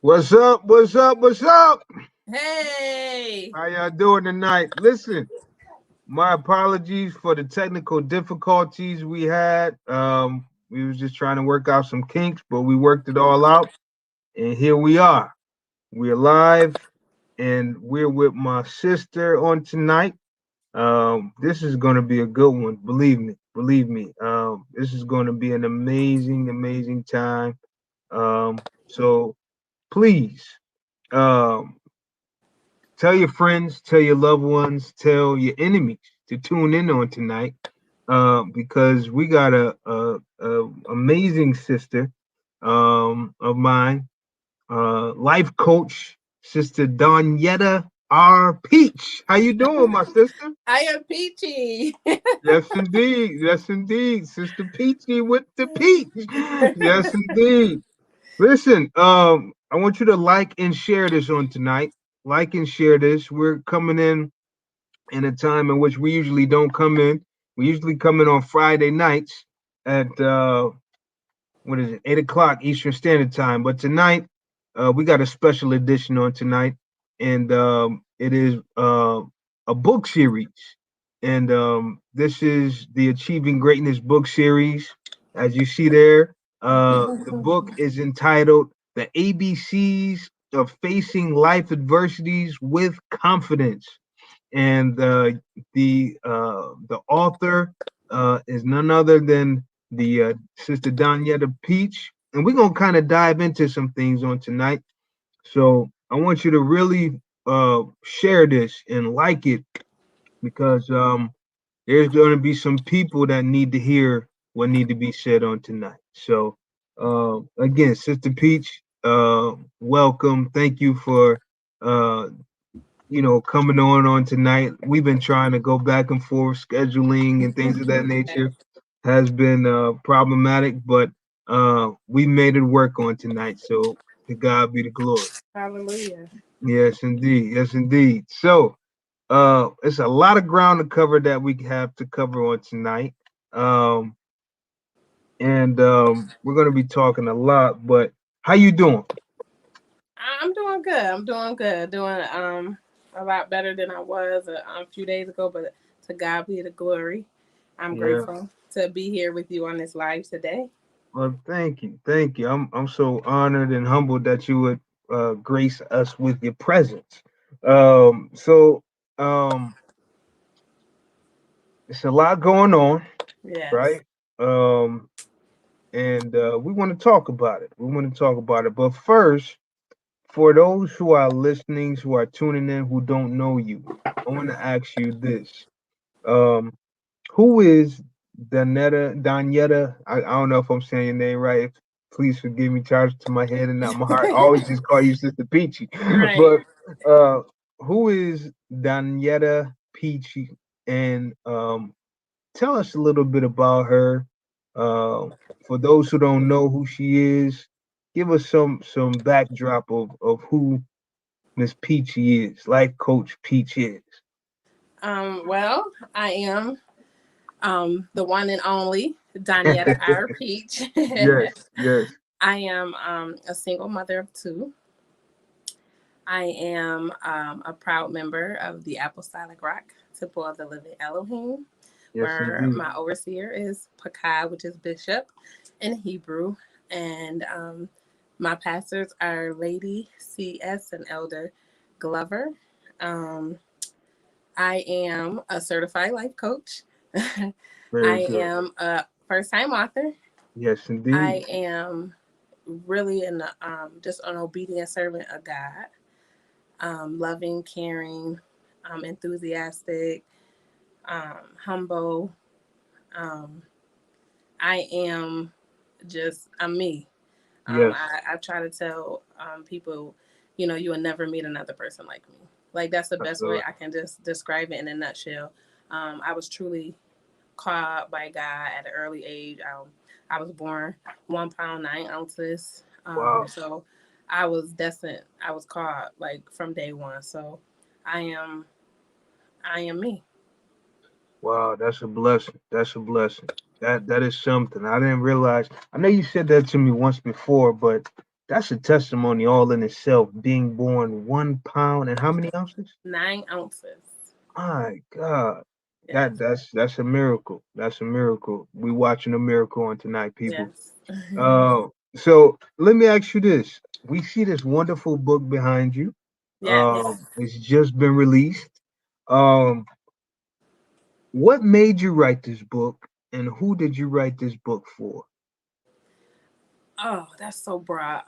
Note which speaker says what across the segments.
Speaker 1: What's up? What's up? What's up?
Speaker 2: Hey.
Speaker 1: How y'all doing tonight? Listen, my apologies for the technical difficulties we had. We was just trying to work out some kinks, but we worked it all out, and here we are. We're live, and we're with my sister on tonight. This is going to be a good one. Believe me. Believe me. This is going to be an amazing, amazing time. So please. Um, Tell your friends, tell your loved ones, tell your enemies to tune in on tonight, because we got a amazing sister of mine, life coach, Sister Daniela Peach. How you doing, my sister?
Speaker 2: I am peachy.
Speaker 1: Yes, indeed. Yes, indeed. Sister Peachy with the peach. Yes, indeed. Listen, I want you to like and share this on tonight. Like and share this. We're coming in a time in which we usually don't come in. We usually come in on Friday nights at what is it, 8 o'clock Eastern Standard Time. But tonight, we got a special edition on tonight, and it is a book series. And this is the Achieving Greatness book series. As you see there, the book is entitled "The ABCs of Facing Life Adversities with Confidence." And the author is none other than the Sister Daniela Peach, and we're gonna kind of dive into some things on tonight. So I want you to really share this and like it because there's going to be some people that need to hear what need to be said on tonight. So again, Sister Peach, welcome. Thank you for uh, coming on tonight. We've been trying to go back and forth, scheduling and things of that nature has been problematic, but we made it work on tonight. So to God be the glory.
Speaker 2: Hallelujah.
Speaker 1: Yes, indeed. Yes, indeed. So it's a lot of ground to cover that we have to cover on tonight. Um, and we're gonna be talking a lot, but how you doing?
Speaker 2: I'm doing good. I'm doing good. Doing a lot better than I was a few days ago, but to God be the glory. I'm
Speaker 1: Yeah.
Speaker 2: grateful to be here with you on this live today.
Speaker 1: Well, thank you, thank you. I'm so honored and humbled that you would grace us with your presence. So um, it's a lot going on,
Speaker 2: Yes.
Speaker 1: right? Um, and we want to talk about it. We want to talk about it. But first, for those who are listening, who are tuning in, who don't know you, I want to ask you this: um, Who is Daniela? I don't know if I'm saying your name right. Please forgive me, charge it to my head and not my heart. I always just call you Sister Peachy.
Speaker 2: Right.
Speaker 1: But who is Daniela Peachy? And tell us a little bit about her. Uh, for those who don't know who she is, give us some backdrop of who Miss Peachy is, life coach Peach is.
Speaker 2: Well, I am the one and only Daniela R. Peach.
Speaker 1: Yes, yes.
Speaker 2: I am a single mother of two. I am a proud member of the Apostolic Rock Temple of the Living Elohim,
Speaker 1: Yes,
Speaker 2: where
Speaker 1: indeed.
Speaker 2: my overseer is Pakah, which is bishop in Hebrew, and my pastors are Lady C.S. and Elder Glover. Um, I am a certified life coach.
Speaker 1: Very
Speaker 2: I
Speaker 1: good.
Speaker 2: am a first time author.
Speaker 1: Yes, indeed.
Speaker 2: I am really just an obedient servant of God, loving, caring, enthusiastic, humble. Um, I am I'm me.
Speaker 1: Yes,
Speaker 2: I try to tell people, you will never meet another person like me. Like that's the
Speaker 1: I
Speaker 2: best
Speaker 1: feel
Speaker 2: way
Speaker 1: it.
Speaker 2: I can just describe it in a nutshell. I was truly called by God at an early age. I was born 1 pound 9 ounces.
Speaker 1: Wow,
Speaker 2: So I was destined. I was called like from day one. So I am I am me.
Speaker 1: wow, that's a blessing. That's a blessing. That is something. I didn't realize. I know you said that to me once before, but That's a testimony all in itself. Being born 1 pound and how many ounces?
Speaker 2: 9 ounces.
Speaker 1: My God,
Speaker 2: Yes.
Speaker 1: that's a miracle. That's a miracle. We watching a miracle on tonight, people.
Speaker 2: Yes.
Speaker 1: So let me ask you this: we see this wonderful book behind you.
Speaker 2: Yes.
Speaker 1: It's just been released. Um, what made you write this book, and who did you write this book for?
Speaker 2: Oh, that's so broad.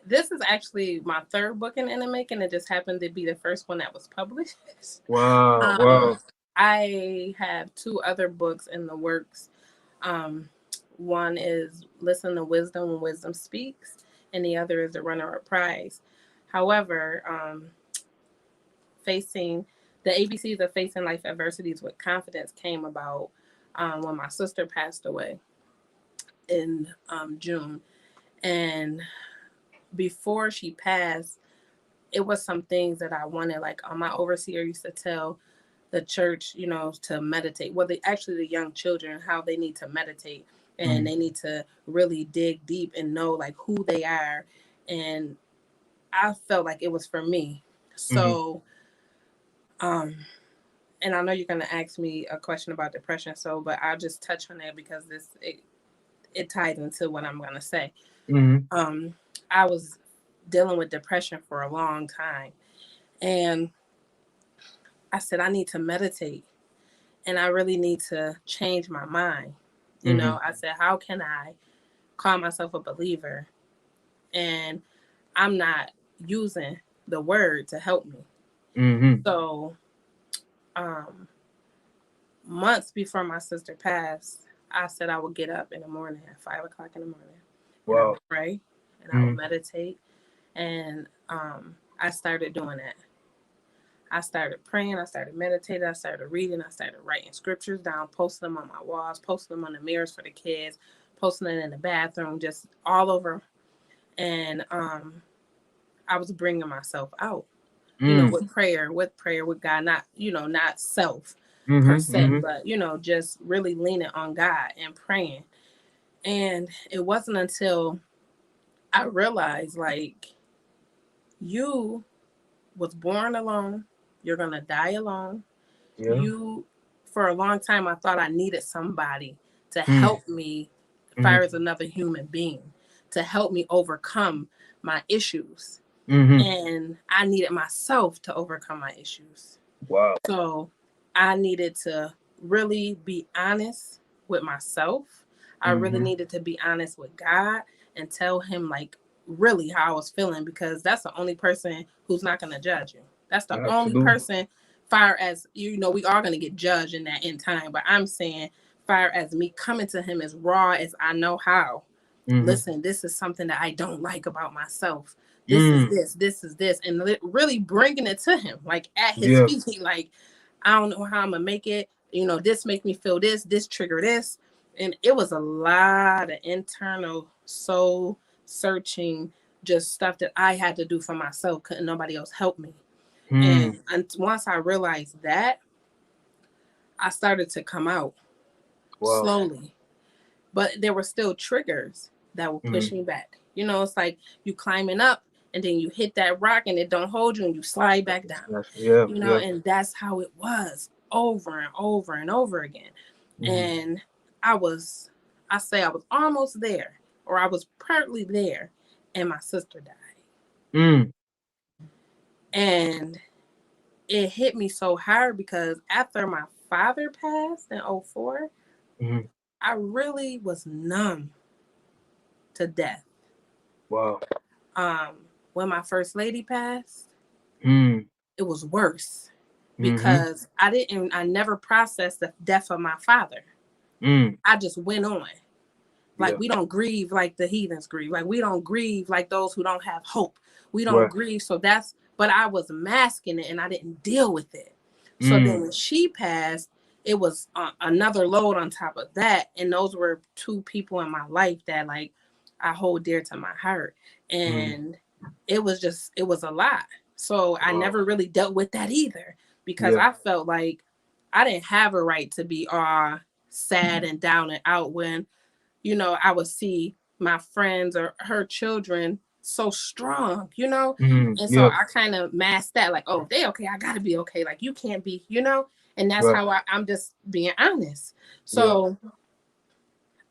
Speaker 2: This is actually my third book in anime, and it just happened to be the first one that was published.
Speaker 1: Wow,
Speaker 2: um,
Speaker 1: wow.
Speaker 2: I have two other books in the works. Um, One is Listen to Wisdom When Wisdom Speaks, and the other is The Runner Up Prize. However, facing the ABCs of facing life adversities with confidence came about when my sister passed away in June. And before she passed, it was some things that I wanted. Like my overseer used to tell the church, to meditate. Well, actually the young children, how they need to meditate and
Speaker 1: Mm,
Speaker 2: they need to really dig deep and know like who they are. And I felt like it was for me.
Speaker 1: mm,
Speaker 2: So, um, and I know you're gonna ask me a question about depression, so but I'll just touch on that because it ties into what I'm gonna say.
Speaker 1: mm,
Speaker 2: Um, I was dealing with depression for a long time, and I said I need to meditate and I really need to change my mind.
Speaker 1: mm,
Speaker 2: I said, how can I call myself a believer and I'm not using the word to help me?
Speaker 1: mm.
Speaker 2: So, um, months before my sister passed, I said I would get up in the morning at 5 o'clock in the morning and I
Speaker 1: Wow.
Speaker 2: would pray and I would
Speaker 1: Mm,
Speaker 2: meditate. And I started doing that. I started praying, I started meditating, I started reading, I started writing scriptures down, posting them on my walls, posting them on the mirrors for the kids, posting it in the bathroom, just all over. And I was bringing myself out,
Speaker 1: mm,
Speaker 2: with prayer, with God, not, not self per
Speaker 1: mm,
Speaker 2: se,
Speaker 1: mm,
Speaker 2: but, just really leaning on God and praying. And it wasn't until I realized, like, you was born alone, you're going to die alone.
Speaker 1: yeah.
Speaker 2: You For a long time I thought I needed somebody to
Speaker 1: Mm,
Speaker 2: help me fire
Speaker 1: mm,
Speaker 2: as another human being to help me overcome my issues,
Speaker 1: mm.
Speaker 2: and I needed myself to overcome my issues.
Speaker 1: Wow.
Speaker 2: So I needed to really be honest with myself. I really
Speaker 1: Mm,
Speaker 2: needed to be honest with God and tell him like really how I was feeling, because that's the only person who's not going to judge you. That's the only
Speaker 1: absolutely.
Speaker 2: person, fire as we are going to get judged in that end time. But I'm saying, fire as me coming to him as raw as I know how.
Speaker 1: Mm,
Speaker 2: Listen, this is something that I don't like about myself.
Speaker 1: mm,
Speaker 2: This is this, and really bringing it to him, like at his
Speaker 1: yeah.
Speaker 2: feet. Like, I don't know how I'm gonna make it. This make me feel this trigger this, and it was a lot of internal soul searching, just stuff that I had to do for myself. Couldn't nobody else help me.
Speaker 1: Mm,
Speaker 2: And once I realized that, I started to come out
Speaker 1: wow.
Speaker 2: slowly, but there were still triggers that would push
Speaker 1: Mm,
Speaker 2: me back. It's like you climbing up and then you hit that rock and it don't hold you and you slide back down.
Speaker 1: yeah, yeah.
Speaker 2: And that's how it was over and over and over again.
Speaker 1: Mm,
Speaker 2: And I was, I say I was almost there, or I was partly there, and my sister died.
Speaker 1: mm,
Speaker 2: And it hit me so hard because after my father passed in '04,
Speaker 1: mm,
Speaker 2: I really was numb to death.
Speaker 1: wow.
Speaker 2: um when my first lady passed,
Speaker 1: Mm,
Speaker 2: it was worse
Speaker 1: mm,
Speaker 2: because I never processed the death of my father.
Speaker 1: mm,
Speaker 2: I just went on. Like,
Speaker 1: yeah.
Speaker 2: we don't grieve like the heathens grieve. Like, we don't grieve like those who don't have hope. We don't
Speaker 1: Right.
Speaker 2: grieve. So but I was masking it and I didn't deal with it. So then
Speaker 1: Mm,
Speaker 2: when she passed, it was another load on top of that. And those were two people in my life that, like, I hold dear to my heart.
Speaker 1: mm,
Speaker 2: And it was a lot. So I
Speaker 1: wow.
Speaker 2: never really dealt with that either, because
Speaker 1: Yeah.
Speaker 2: I felt like I didn't have a right to be sad and down and out when I would see my friends or her children so strong, you know?
Speaker 1: Mm,
Speaker 2: And so
Speaker 1: yeah.
Speaker 2: I kind of masked that, like, oh, they okay, I gotta be okay. Like, you can't be, you know? And that's
Speaker 1: Right.
Speaker 2: how I'm just being honest.
Speaker 1: Yeah.
Speaker 2: So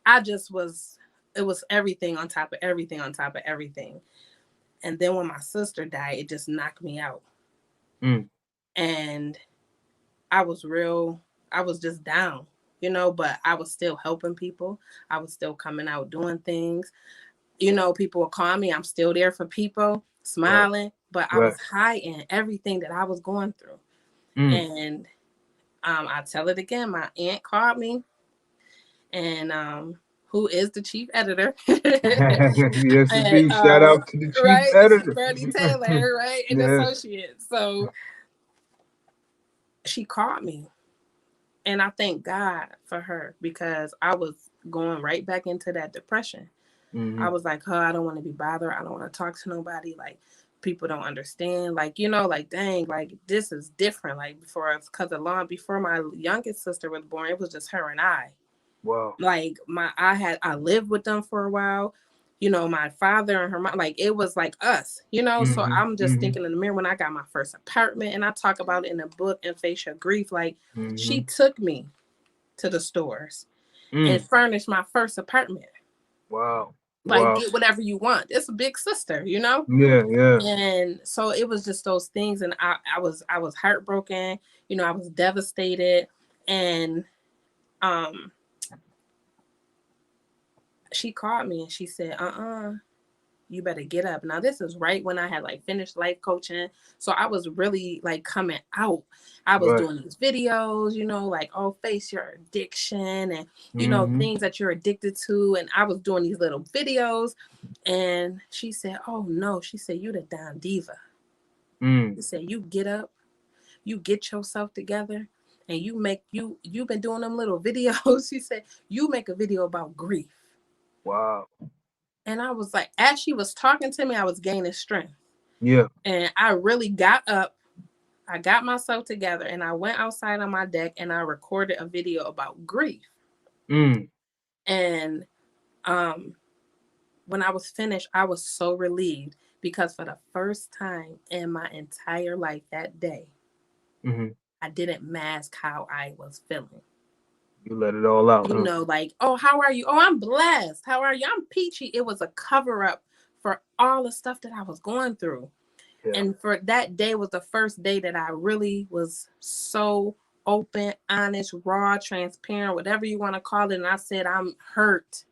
Speaker 2: I just was, it was everything on top of everything on top of everything. And then when my sister died, it just knocked me out.
Speaker 1: Mm,
Speaker 2: And I was real, I was just down, you know, but I was still helping people. I was still coming out doing things. You know, people will call me. I'm still there for people,
Speaker 1: right.
Speaker 2: smiling, but I
Speaker 1: Right.
Speaker 2: was hiding everything that I was going through.
Speaker 1: Mm.
Speaker 2: And I tell it again, my aunt called me, and who is the chief editor,
Speaker 1: Yes,
Speaker 2: and
Speaker 1: indeed. Shout out to the chief
Speaker 2: right,
Speaker 1: editor.
Speaker 2: Bernie Taylor, right, and
Speaker 1: Yes.
Speaker 2: associates. So she called me, and I thank God for her because I was going right back into that depression. I
Speaker 1: Hmm.
Speaker 2: was like, oh, I don't want to be bothered. I don't want to talk to nobody. Like, people don't understand. Like, you know, like, dang, like, this is different. Like, because long before my youngest sister was born, it was just her and I.
Speaker 1: Wow.
Speaker 2: Like, I lived with them for a while. You know, my father and her mom, like, it was like us, you know? So
Speaker 1: Hmm.
Speaker 2: I'm just
Speaker 1: Hmm.
Speaker 2: thinking in the mirror when I got my first apartment, and I talk about it in the book, and Face Your Grief. Like, she
Speaker 1: Hmm.
Speaker 2: took me to the stores and
Speaker 1: Mm.
Speaker 2: furnished my first apartment.
Speaker 1: Wow.
Speaker 2: Like,
Speaker 1: Wow.
Speaker 2: get whatever you want. It's a big sister, you know?
Speaker 1: Yeah. Yeah.
Speaker 2: And so it was just those things, and I was heartbroken, you know, I was devastated. And um she called me and she said, you better get up. Now, this is right when I had like finished life coaching. So I was really like coming out. I was
Speaker 1: Right.
Speaker 2: doing these videos, you know, like, oh, face your addiction, and, you know,
Speaker 1: Hmm.
Speaker 2: things that you're addicted to. And I was doing these little videos. And she said, oh, no. She said, you the down diva.
Speaker 1: Mm.
Speaker 2: She said, you get up, you get yourself together, and you've been doing them little videos. She said, you make a video about grief.
Speaker 1: Wow.
Speaker 2: And I was like, as she was talking to me, I was gaining strength.
Speaker 1: Yeah.
Speaker 2: And I really got up. I got myself together and I went outside on my deck and I recorded a video about grief.
Speaker 1: Mm.
Speaker 2: And um, when I was finished, I was so relieved because for the first time in my entire life that day,
Speaker 1: Hmm.
Speaker 2: I didn't mask how I was feeling.
Speaker 1: You let it all out,
Speaker 2: You
Speaker 1: huh?
Speaker 2: know, like, oh, how are you? Oh, I'm blessed. How are you? I'm peachy. It was a cover up for all the stuff that I was going through.
Speaker 1: Yeah.
Speaker 2: And for that day was the first day that I really was so open, honest, raw, transparent, whatever you want to call it. And I said, I'm hurt.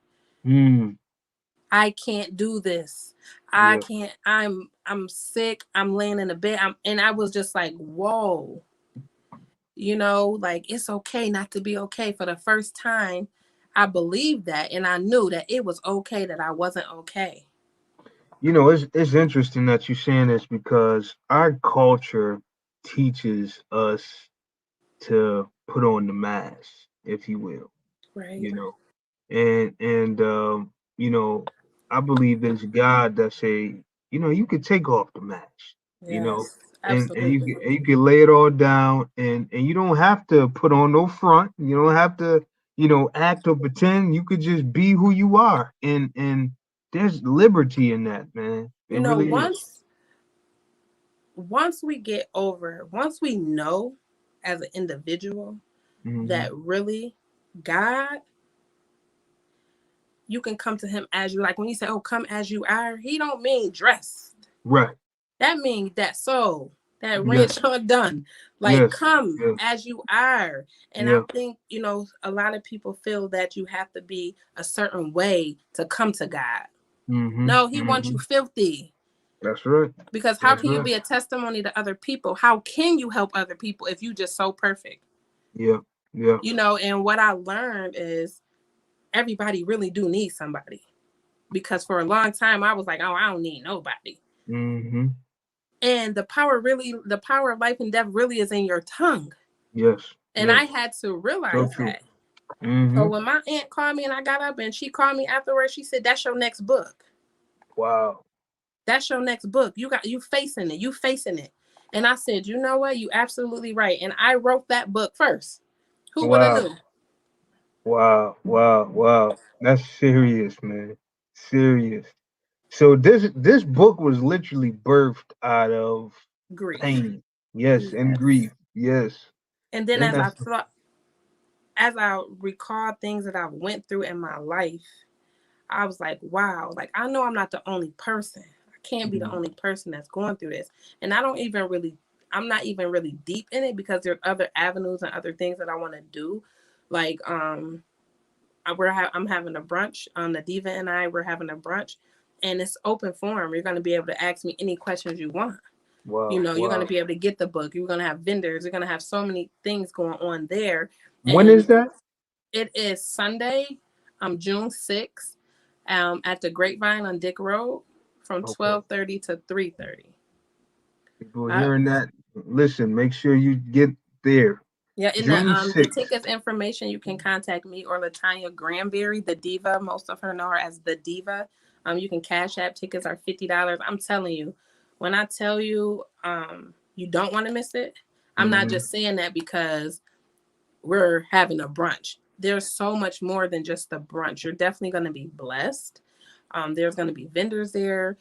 Speaker 1: Mm.
Speaker 2: I can't do this. I
Speaker 1: Yeah.
Speaker 2: can't. I'm sick. I'm laying in the bed. And I was just like, whoa, you know, like, it's okay not to be okay. For the first time, I believed that, and I knew that it was okay that I wasn't okay.
Speaker 1: You know, it's interesting that you're saying this because our culture teaches us to put on the mask, if you will.
Speaker 2: Right.
Speaker 1: You know, and you know, I believe there's God that say, you know, you could take off the mask, you know,
Speaker 2: Yes,
Speaker 1: and
Speaker 2: absolutely.
Speaker 1: you can lay it all down, and you don't have to put on no front. You don't have to, you know, act or pretend. You could just be who you are, and there's liberty in that, man.
Speaker 2: You
Speaker 1: It
Speaker 2: know,
Speaker 1: really is.
Speaker 2: once we know as an individual
Speaker 1: Hmm.
Speaker 2: that really God, you can come to him as you, like when you say, oh, come as you are, he don't mean dressed.
Speaker 1: Right.
Speaker 2: That means that soul, that
Speaker 1: Yes.
Speaker 2: wrench undone. Like,
Speaker 1: Yes.
Speaker 2: come
Speaker 1: Yes.
Speaker 2: as you are. And I
Speaker 1: Yeah.
Speaker 2: think, you know, a lot of people feel that you have to be a certain way to come to God.
Speaker 1: Hmm.
Speaker 2: No, he wants you
Speaker 1: Hmm.
Speaker 2: filthy.
Speaker 1: That's right.
Speaker 2: Because how
Speaker 1: That's
Speaker 2: can you
Speaker 1: right.
Speaker 2: be a testimony to other people? How can you help other people if you just so perfect?
Speaker 1: Yeah. Yeah.
Speaker 2: You know, and what I learned is everybody really do need somebody. Because for a long time I was like, oh, I don't need nobody.
Speaker 1: Hmm.
Speaker 2: And the power of life and death really is in your tongue.
Speaker 1: Yes.
Speaker 2: And
Speaker 1: Yes.
Speaker 2: I had to
Speaker 1: So
Speaker 2: realize
Speaker 1: true.
Speaker 2: that. So
Speaker 1: Hmm.
Speaker 2: when my aunt called me and I got up and she called me afterwards, she said, that's your next book.
Speaker 1: Wow.
Speaker 2: That's your next book. You facing it. You facing it. And I said, you know what? You absolutely right. And I wrote that book first. Who would have
Speaker 1: Wow.
Speaker 2: knew?
Speaker 1: Wow. Wow. Wow. That's serious, man. Serious. So this book was literally birthed out of
Speaker 2: Grief.
Speaker 1: pain. Yes, and
Speaker 2: Yes.
Speaker 1: grief. Yes.
Speaker 2: And then
Speaker 1: And
Speaker 2: as I
Speaker 1: that's
Speaker 2: thought, as I recall things that I've went through in my life, I was like, wow, like I know I'm not the only person. I can't be the
Speaker 1: mhm.
Speaker 2: only person that's going through this. And I don't even really, I'm not even really deep in it because there are other avenues and other things that I want to do. Like, I'm having a brunch. The Diva and I, we're having a brunch, and it's open forum. You're going to be able to ask me any questions you want. You
Speaker 1: Wow,
Speaker 2: know, you're going to
Speaker 1: wow.
Speaker 2: be able to get the book. You're going to have vendors. You're going to have so many things going on there.
Speaker 1: When
Speaker 2: And
Speaker 1: is that?
Speaker 2: it is Sunday, June 6th, at the Grapevine on Dick Road from
Speaker 1: Okay.
Speaker 2: 12:30 to 3:30.
Speaker 1: People
Speaker 2: Uh,
Speaker 1: hearing that, listen, make sure you get there.
Speaker 2: yeah, in
Speaker 1: June
Speaker 2: the
Speaker 1: 6th.
Speaker 2: tickets information, you can contact me or Latanya Granberry, the Diva. Most of her know her as the Diva. You can cash app tickets are $50. I'm telling you, when I tell you, you don't want to miss it. I'm not
Speaker 1: Mm-hmm.
Speaker 2: just saying that because we're having a brunch. There's so much more than just the brunch. You're definitely going to be blessed. There's going to be vendors there.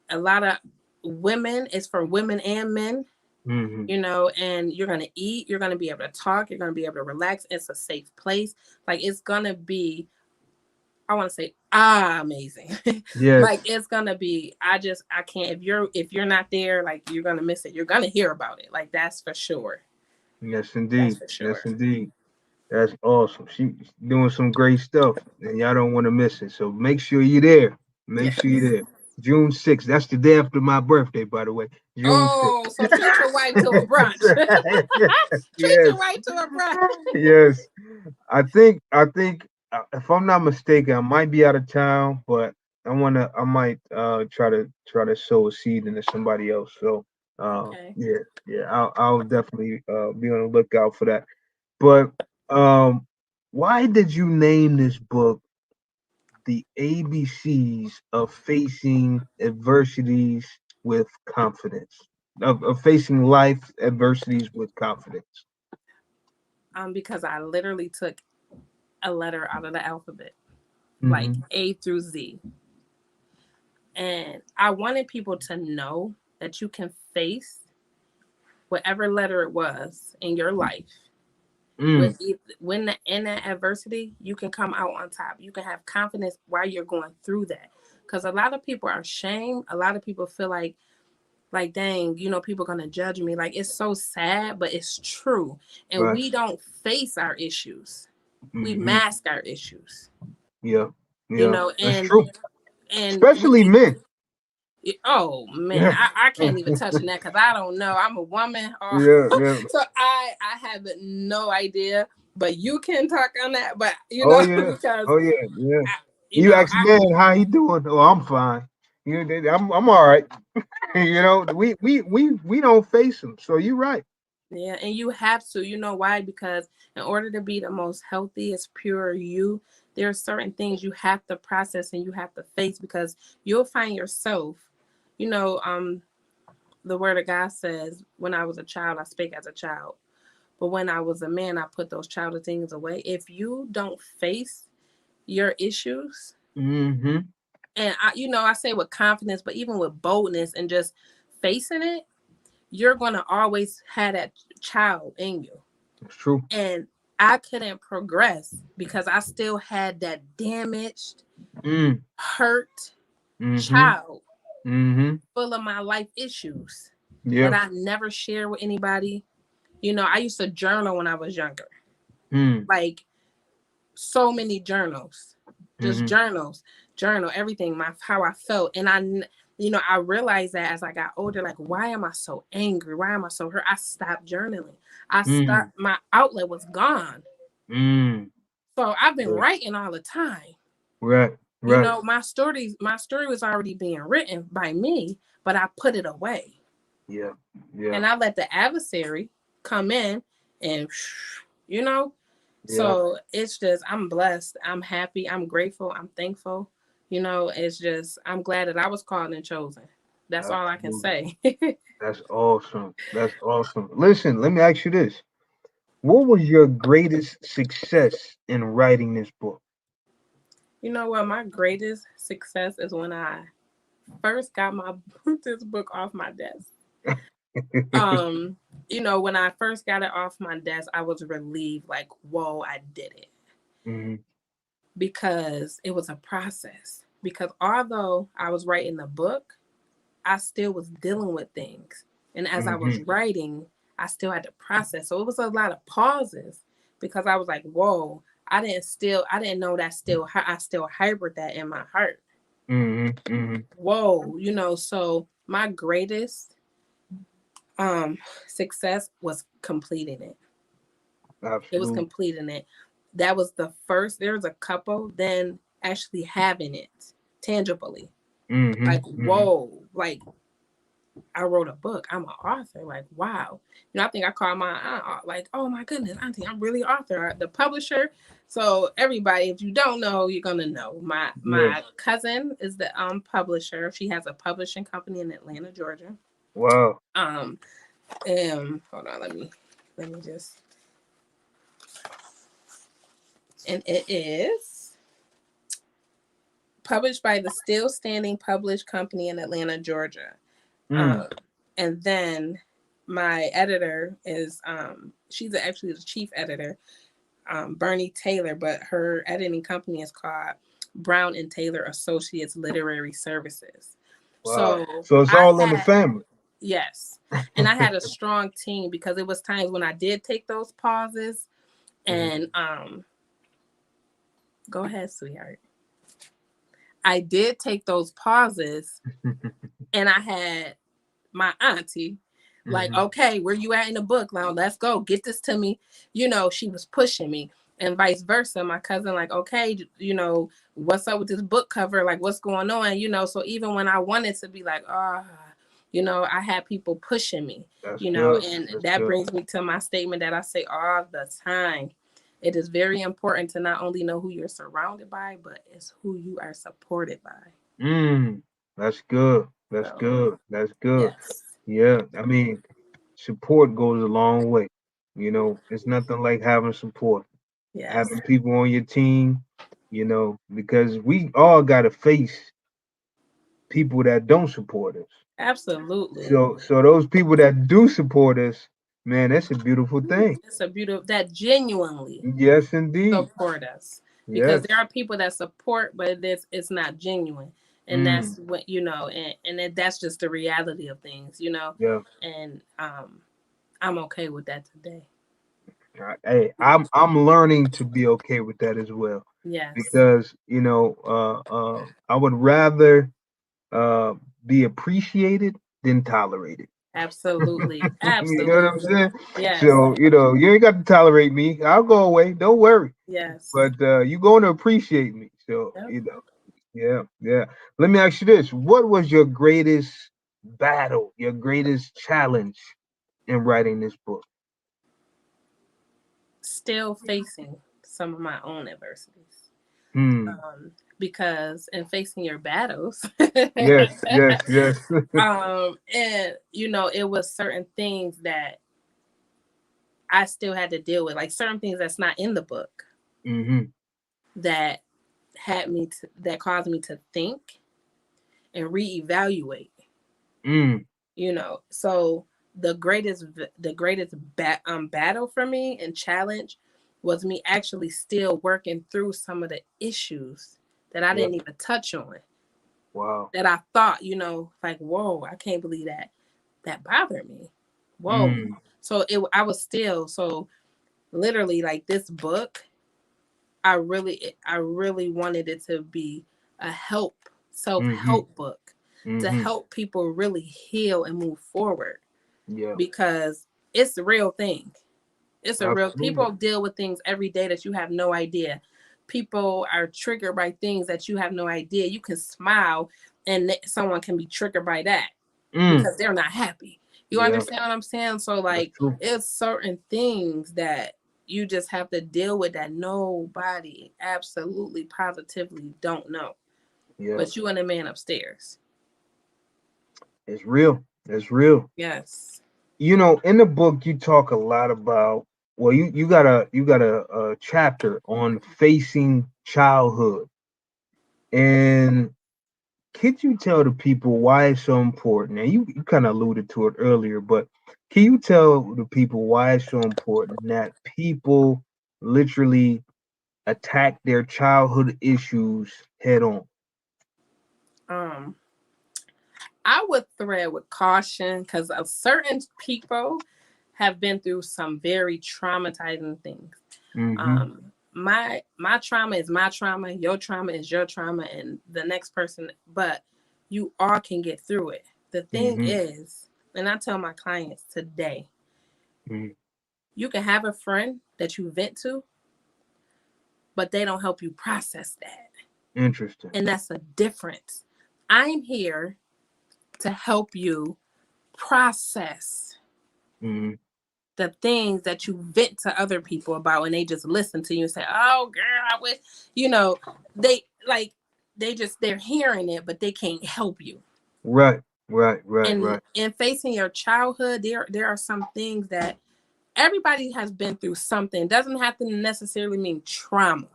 Speaker 2: A lot of women. It's for women and men,
Speaker 1: Mm-hmm.
Speaker 2: you know, and you're going to eat. You're going to be able to talk. You're going to be able to relax. It's a safe place. Like it's going to be, I want to say, amazing. Like
Speaker 1: Yes.
Speaker 2: it's going to be, I can't, if you're not there, like you're going to miss it. You're going to hear about it. Like that's for sure.
Speaker 1: Yes,
Speaker 2: That's
Speaker 1: indeed.
Speaker 2: for
Speaker 1: Yes,
Speaker 2: sure.
Speaker 1: indeed. That's awesome. She's doing some great stuff, and y'all don't want to miss it. So make sure you're there. Make sure you're
Speaker 2: Yes.
Speaker 1: there. June 6th. That's the day after my birthday, by the way. June 6th.
Speaker 2: Oh, so treat your wife to a brunch. Treat your
Speaker 1: Yes.
Speaker 2: wife to a brunch.
Speaker 1: Yes. I think if I'm not mistaken, I might be out of town, but I might try to sow a seed into somebody else. So
Speaker 2: Okay.
Speaker 1: yeah, I'll definitely be on the lookout for that. But um why did you name this book The ABCs of Facing Adversities with Confidence? Of facing life adversities with confidence.
Speaker 2: Because I literally took a letter out of the alphabet, like
Speaker 1: Mm-hmm.
Speaker 2: A through Z. And I wanted people to know that you can face whatever letter it was in your life.
Speaker 1: Mm,
Speaker 2: When in that adversity, you can come out on top. You can have confidence while you're going through that. Because a lot of people are ashamed. A lot of people feel like dang, people gonna judge me. Like it's so sad, but it's true. And we
Speaker 1: facts.
Speaker 2: don't face our issues. We
Speaker 1: Mm-hmm.
Speaker 2: mask our issues.
Speaker 1: Yeah,
Speaker 2: You
Speaker 1: yeah,
Speaker 2: know,
Speaker 1: that's
Speaker 2: and
Speaker 1: true.
Speaker 2: and
Speaker 1: Especially men.
Speaker 2: oh man,
Speaker 1: Yeah,
Speaker 2: I can't even touch on that because I don't know. I'm a woman. Oh,
Speaker 1: yeah, yeah.
Speaker 2: so I have no idea. But you can talk on that. But
Speaker 1: Oh yeah,
Speaker 2: because
Speaker 1: oh yeah, yeah.
Speaker 2: I,
Speaker 1: You ask
Speaker 2: I
Speaker 1: man how he doing? Oh, I'm fine. I'm all right. We don't face them. So you're right.
Speaker 2: yeah, and you have to. You know why? Because in order to be the most healthiest, pure you, there are certain things you have to process and you have to face because you'll find yourself. You know, the word of God says, "When I was a child, I spake as a child, but when I was a man, I put those childish things away." If you don't face your issues,
Speaker 1: Mm-hmm.
Speaker 2: and I say with confidence, but even with boldness and just facing it, you're gonna always have that child in you.
Speaker 1: It's true.
Speaker 2: And I couldn't progress because I still had that damaged,
Speaker 1: Mm.
Speaker 2: hurt
Speaker 1: Mm-hmm.
Speaker 2: child
Speaker 1: Mm-hmm.
Speaker 2: full of my life issues that
Speaker 1: Yeah.
Speaker 2: I never shared with anybody. I used to journal when I was younger,
Speaker 1: Mm.
Speaker 2: like so many journals, just
Speaker 1: Mm-hmm.
Speaker 2: journal everything, my how I felt, and I realized that as I got older, like why am I so angry? Why am I so hurt? I stopped journaling. I
Speaker 1: Mm.
Speaker 2: stopped. My outlet was gone.
Speaker 1: Mm.
Speaker 2: So I've been
Speaker 1: Yeah.
Speaker 2: writing all the time.
Speaker 1: Right. Right.
Speaker 2: My story was already being written by me, but I put it away.
Speaker 1: Yeah. Yeah.
Speaker 2: And I let the adversary come in and you know,
Speaker 1: Yeah.
Speaker 2: so it's just I'm blessed. I'm happy. I'm grateful. I'm thankful. It's just I'm glad that I was called and chosen. That's all I can
Speaker 1: Absolutely.
Speaker 2: say.
Speaker 1: That's awesome. That's awesome. Listen, let me ask you this. What was your greatest success in writing this book?
Speaker 2: You know what? My greatest success is when I first got my this book off my desk. Um, when I first got it off my desk, I was relieved, like, whoa, I did it.
Speaker 1: Mm-hmm.
Speaker 2: Because it was a process. Because although I was writing the book, I still was dealing with things. And as I was
Speaker 1: Mm-hmm.
Speaker 2: writing, I still had to process. So it was a lot of pauses because I was like, whoa, I didn't know that I still harbored that in my heart.
Speaker 1: Mm-hmm. Mm-hmm.
Speaker 2: Whoa, so my greatest um success was completing it. It was
Speaker 1: Absolutely.
Speaker 2: completing it. That was the first. There was a couple, then actually having it tangibly.
Speaker 1: Mm-hmm.
Speaker 2: Like,
Speaker 1: Mm-hmm.
Speaker 2: whoa, like I wrote a book. I'm an author. Like, wow. I think I called my aunt, like, oh my goodness, auntie, I'm really author. The publisher. So everybody, if you don't know, you're gonna know. My
Speaker 1: Yes.
Speaker 2: cousin is the publisher. She has a publishing company in Atlanta, Georgia.
Speaker 1: Wow.
Speaker 2: Um, hold on, let me just, and it is published by the Still Standing Published Company in Atlanta, Georgia.
Speaker 1: Mm.
Speaker 2: Um, and then my editor is she's actually the chief editor, Bernie Taylor, but her editing company is called Brown and Taylor Associates Literary Services.
Speaker 1: Wow.
Speaker 2: So
Speaker 1: So it's
Speaker 2: I
Speaker 1: all in the
Speaker 2: had
Speaker 1: family.
Speaker 2: yes, and I had a strong team because it was times when I did take those pauses
Speaker 1: Mm-hmm.
Speaker 2: and go ahead, sweetheart. I did take those pauses and I had my auntie like,
Speaker 1: Mm-hmm.
Speaker 2: okay, where you at in the book now, let's go get this to me. She was pushing me and vice versa. My cousin like, okay, what's up with this book cover, like what's going on, so even when I wanted to be like, I had people pushing me,
Speaker 1: That's good.
Speaker 2: and
Speaker 1: That's
Speaker 2: that
Speaker 1: good.
Speaker 2: brings me to my statement that I say all the time. It is very important to not only know who you're surrounded by, but it's who you are supported by.
Speaker 1: Mm. That's good. That's
Speaker 2: So
Speaker 1: good. That's good.
Speaker 2: yes,
Speaker 1: Yeah. I mean, support goes a long way. It's nothing like having support,
Speaker 2: yes,
Speaker 1: having people on your team, because we all got to face people that don't support us.
Speaker 2: absolutely.
Speaker 1: So those people that do support us, man, that's a beautiful thing.
Speaker 2: It's a beautiful that genuinely
Speaker 1: Yes, indeed.
Speaker 2: support us, because
Speaker 1: Yes.
Speaker 2: there are people that support, but it's not genuine, and
Speaker 1: Mm.
Speaker 2: that's what that's just the reality of things,
Speaker 1: Yeah.
Speaker 2: and I'm okay with that today.
Speaker 1: Hey, I'm learning to be okay with that as well,
Speaker 2: Yes,
Speaker 1: because I would rather uh be appreciated than tolerated.
Speaker 2: absolutely,
Speaker 1: You know what I'm
Speaker 2: absolutely,
Speaker 1: saying?
Speaker 2: yes,
Speaker 1: So, you ain't got to tolerate me. I'll go away. Don't worry.
Speaker 2: yes,
Speaker 1: But you going to appreciate me. So,
Speaker 2: yep.
Speaker 1: yeah, yeah. Let me ask you this. What was your greatest battle, your greatest challenge in writing this book?
Speaker 2: Still facing some of my own adversities,
Speaker 1: Hmm.
Speaker 2: because in facing your battles,
Speaker 1: Yes, yes, yes.
Speaker 2: and it was certain things that I still had to deal with, like certain things that's not in the book
Speaker 1: Mm-hmm.
Speaker 2: that that caused me to think and reevaluate.
Speaker 1: Mm.
Speaker 2: So the greatest battle for me and challenge was me actually still working through some of the issues that I
Speaker 1: Yeah.
Speaker 2: didn't even touch on,
Speaker 1: Wow.
Speaker 2: that I thought, like, whoa, I can't believe that bothered me. Whoa.
Speaker 1: Mm.
Speaker 2: So I was still so literally like this book. I really wanted it to be a self
Speaker 1: Mm-hmm.
Speaker 2: help book to
Speaker 1: Mm-hmm.
Speaker 2: help people really heal and move forward,
Speaker 1: Yeah.
Speaker 2: because it's a real thing. It's a real
Speaker 1: Absolutely.
Speaker 2: people deal with things every day that you have no idea. People are triggered by things that you have no idea. You can smile and someone can be triggered by that
Speaker 1: Mm.
Speaker 2: because they're not happy. You
Speaker 1: Yeah.
Speaker 2: understand what I'm saying? So
Speaker 1: That's
Speaker 2: like
Speaker 1: true.
Speaker 2: it's certain things that you just have to deal with that nobody absolutely positively don't know.
Speaker 1: Yeah.
Speaker 2: But you and the man upstairs.
Speaker 1: It's real. It's real.
Speaker 2: Yes.
Speaker 1: In the book you talk a lot about, well, you got a chapter on facing childhood. And could you tell the people why it's so important? And you kind of alluded to it earlier, but can you tell the people why it's so important that people literally attack their childhood issues head on?
Speaker 2: Um, I would thread with caution because certain people have been through some very traumatizing things.
Speaker 1: Mm-hmm.
Speaker 2: My trauma is my trauma, your trauma is your trauma, and the next person, but you all can get through it. The thing
Speaker 1: Mm-hmm.
Speaker 2: is, and I tell my clients today,
Speaker 1: Mm-hmm.
Speaker 2: you can have a friend that you vent to, but they don't help you process that.
Speaker 1: Interesting.
Speaker 2: And that's a difference. I'm here to help you process
Speaker 1: Mm-hmm.
Speaker 2: the things that you vent to other people about, and they just listen to you and say, "Oh, girl, I wish," you know, they like they're hearing it, but they can't help you.
Speaker 1: Right. Right. Right.
Speaker 2: And
Speaker 1: Right.
Speaker 2: in facing your childhood, there are some things that everybody has been through. Something doesn't have to necessarily mean trauma.